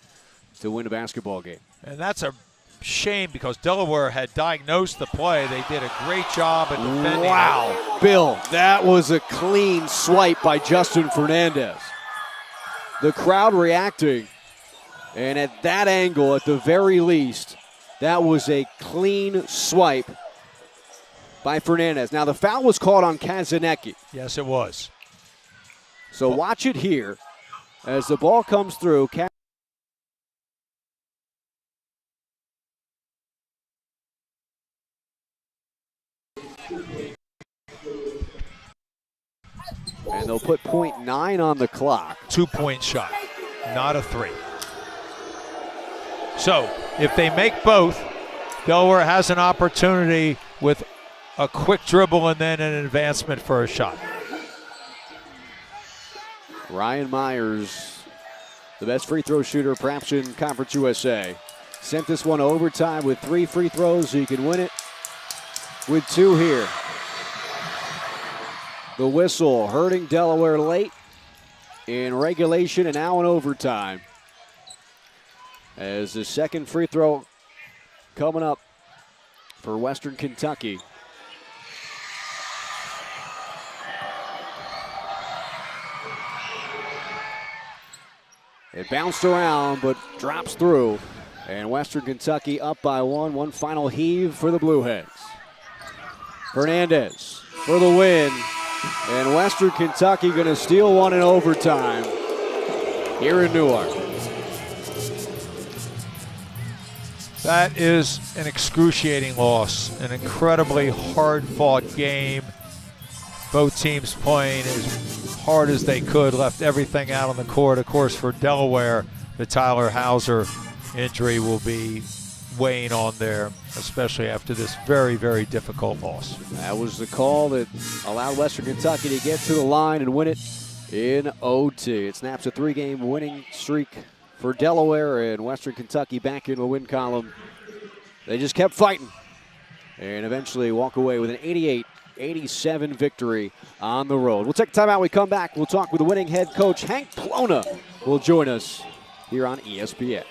to win a basketball game. And that's a shame because Delaware had diagnosed the play. They did a great job at defending. Wow, Bill, that was a clean swipe by Justin Fernandez. The crowd reacting, and at that angle, at the very least, that was a clean swipe by Fernandez. Now, the foul was called on Kazanecki. Yes, it was. So watch it here as the ball comes through. And they'll put .9 on the clock. 2-point shot, not a 3. So if they make both, Delaware has an opportunity with a quick dribble and then an advancement for a shot. Ryan Myers, the best free throw shooter perhaps in Conference USA, sent this one overtime with 3 free throws so he can win it with 2 here. The whistle hurting Delaware late in regulation and now in overtime. As the second free throw coming up for Western Kentucky. It bounced around but drops through. And Western Kentucky up by 1. One final heave for the Blue Hens. Fernandez for the win. And Western Kentucky going to steal one in overtime here in Newark. That is an excruciating loss, an incredibly hard-fought game. Both teams playing as hard as they could, left everything out on the court. Of course, for Delaware, the Tyler Hauser injury will be weighing on there, especially after this very, very difficult loss. That was the call that allowed Western Kentucky to get to the line and win it in OT. It snaps a 3-game winning streak for Delaware, and Western Kentucky back in the win column. They just kept fighting and eventually walk away with an 88-87 victory on the road. We'll take a timeout. We come back. We'll talk with the winning head coach, Hank Plona, will join us here on ESPN.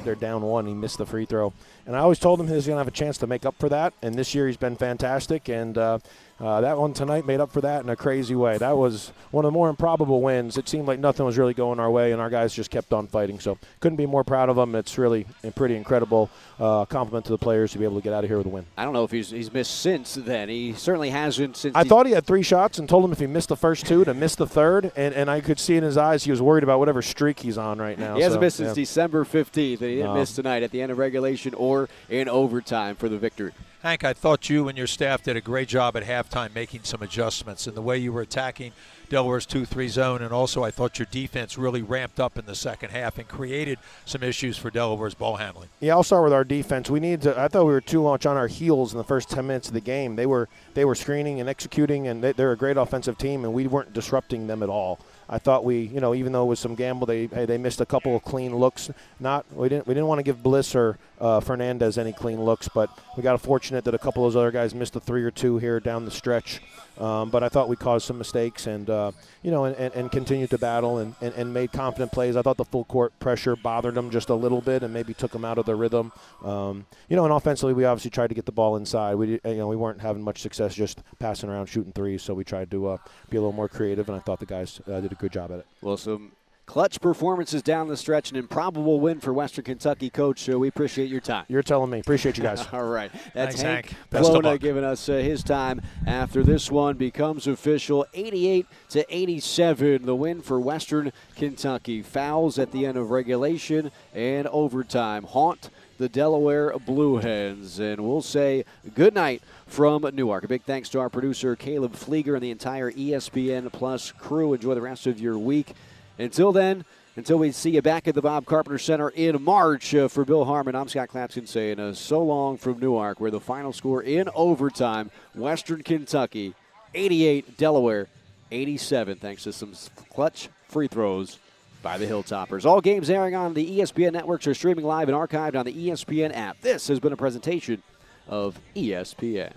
they're down 1. He missed the free throw. And I always told him he was going to have a chance to make up for that. And this year he's been fantastic. And that one tonight made up for that in a crazy way. That was one of the more improbable wins. It seemed like nothing was really going our way, and our guys just kept on fighting. So couldn't be more proud of them. It's really a pretty incredible compliment to the players to be able to get out of here with a win. I don't know if he's missed since then. He certainly hasn't since. I thought he had 3 shots and told him if he missed the first 2 to miss the third, and I could see in his eyes he was worried about whatever streak he's on right now. He hasn't missed since December 15th, and he didn't miss tonight at the end of regulation or in overtime for the victory. Hank, I thought you and your staff did a great job at halftime making some adjustments in the way you were attacking Delaware's 2-3 zone, and also I thought your defense really ramped up in the second half and created some issues for Delaware's ball handling. Yeah, I'll start with our defense. I thought we were too much on our heels in the first 10 minutes of the game. They were screening and executing, and they're a great offensive team, and we weren't disrupting them at all. I thought we, even though it was some gamble, they missed a couple of clean looks. We didn't want to give Bliss or Fernandez any clean looks, but we got fortunate that a couple of those other guys missed a 3 or 2 here down the stretch. But I thought we caused some mistakes and continued to battle and made confident plays. I thought the full court pressure bothered them just a little bit and maybe took them out of their rhythm. And offensively we obviously tried to get the ball inside. We weren't having much success just passing around shooting threes, so we tried to be a little more creative, and I thought the guys did a good job at it. Well, some clutch performances down the stretch, an improbable win for Western Kentucky, Coach. So we appreciate your time. You're telling me. Appreciate you guys. All right. That's Thanks, Hank Best of Plona luck. giving us his time after this one becomes official. 88-87, the win for Western Kentucky. Fouls at the end of regulation and overtime haunt the Delaware Blue Hens. And we'll say good night from Newark. A big thanks to our producer, Caleb Flieger, and the entire ESPN Plus crew. Enjoy the rest of your week. Until then, until we see you back at the Bob Carpenter Center in March, for Bill Harmon, I'm Scott Clapson saying so long from Newark, where the final score in overtime, Western Kentucky 88, Delaware 87, thanks to some clutch free throws by the Hilltoppers. All games airing on the ESPN networks are streaming live and archived on the ESPN app. This has been a presentation of ESPN.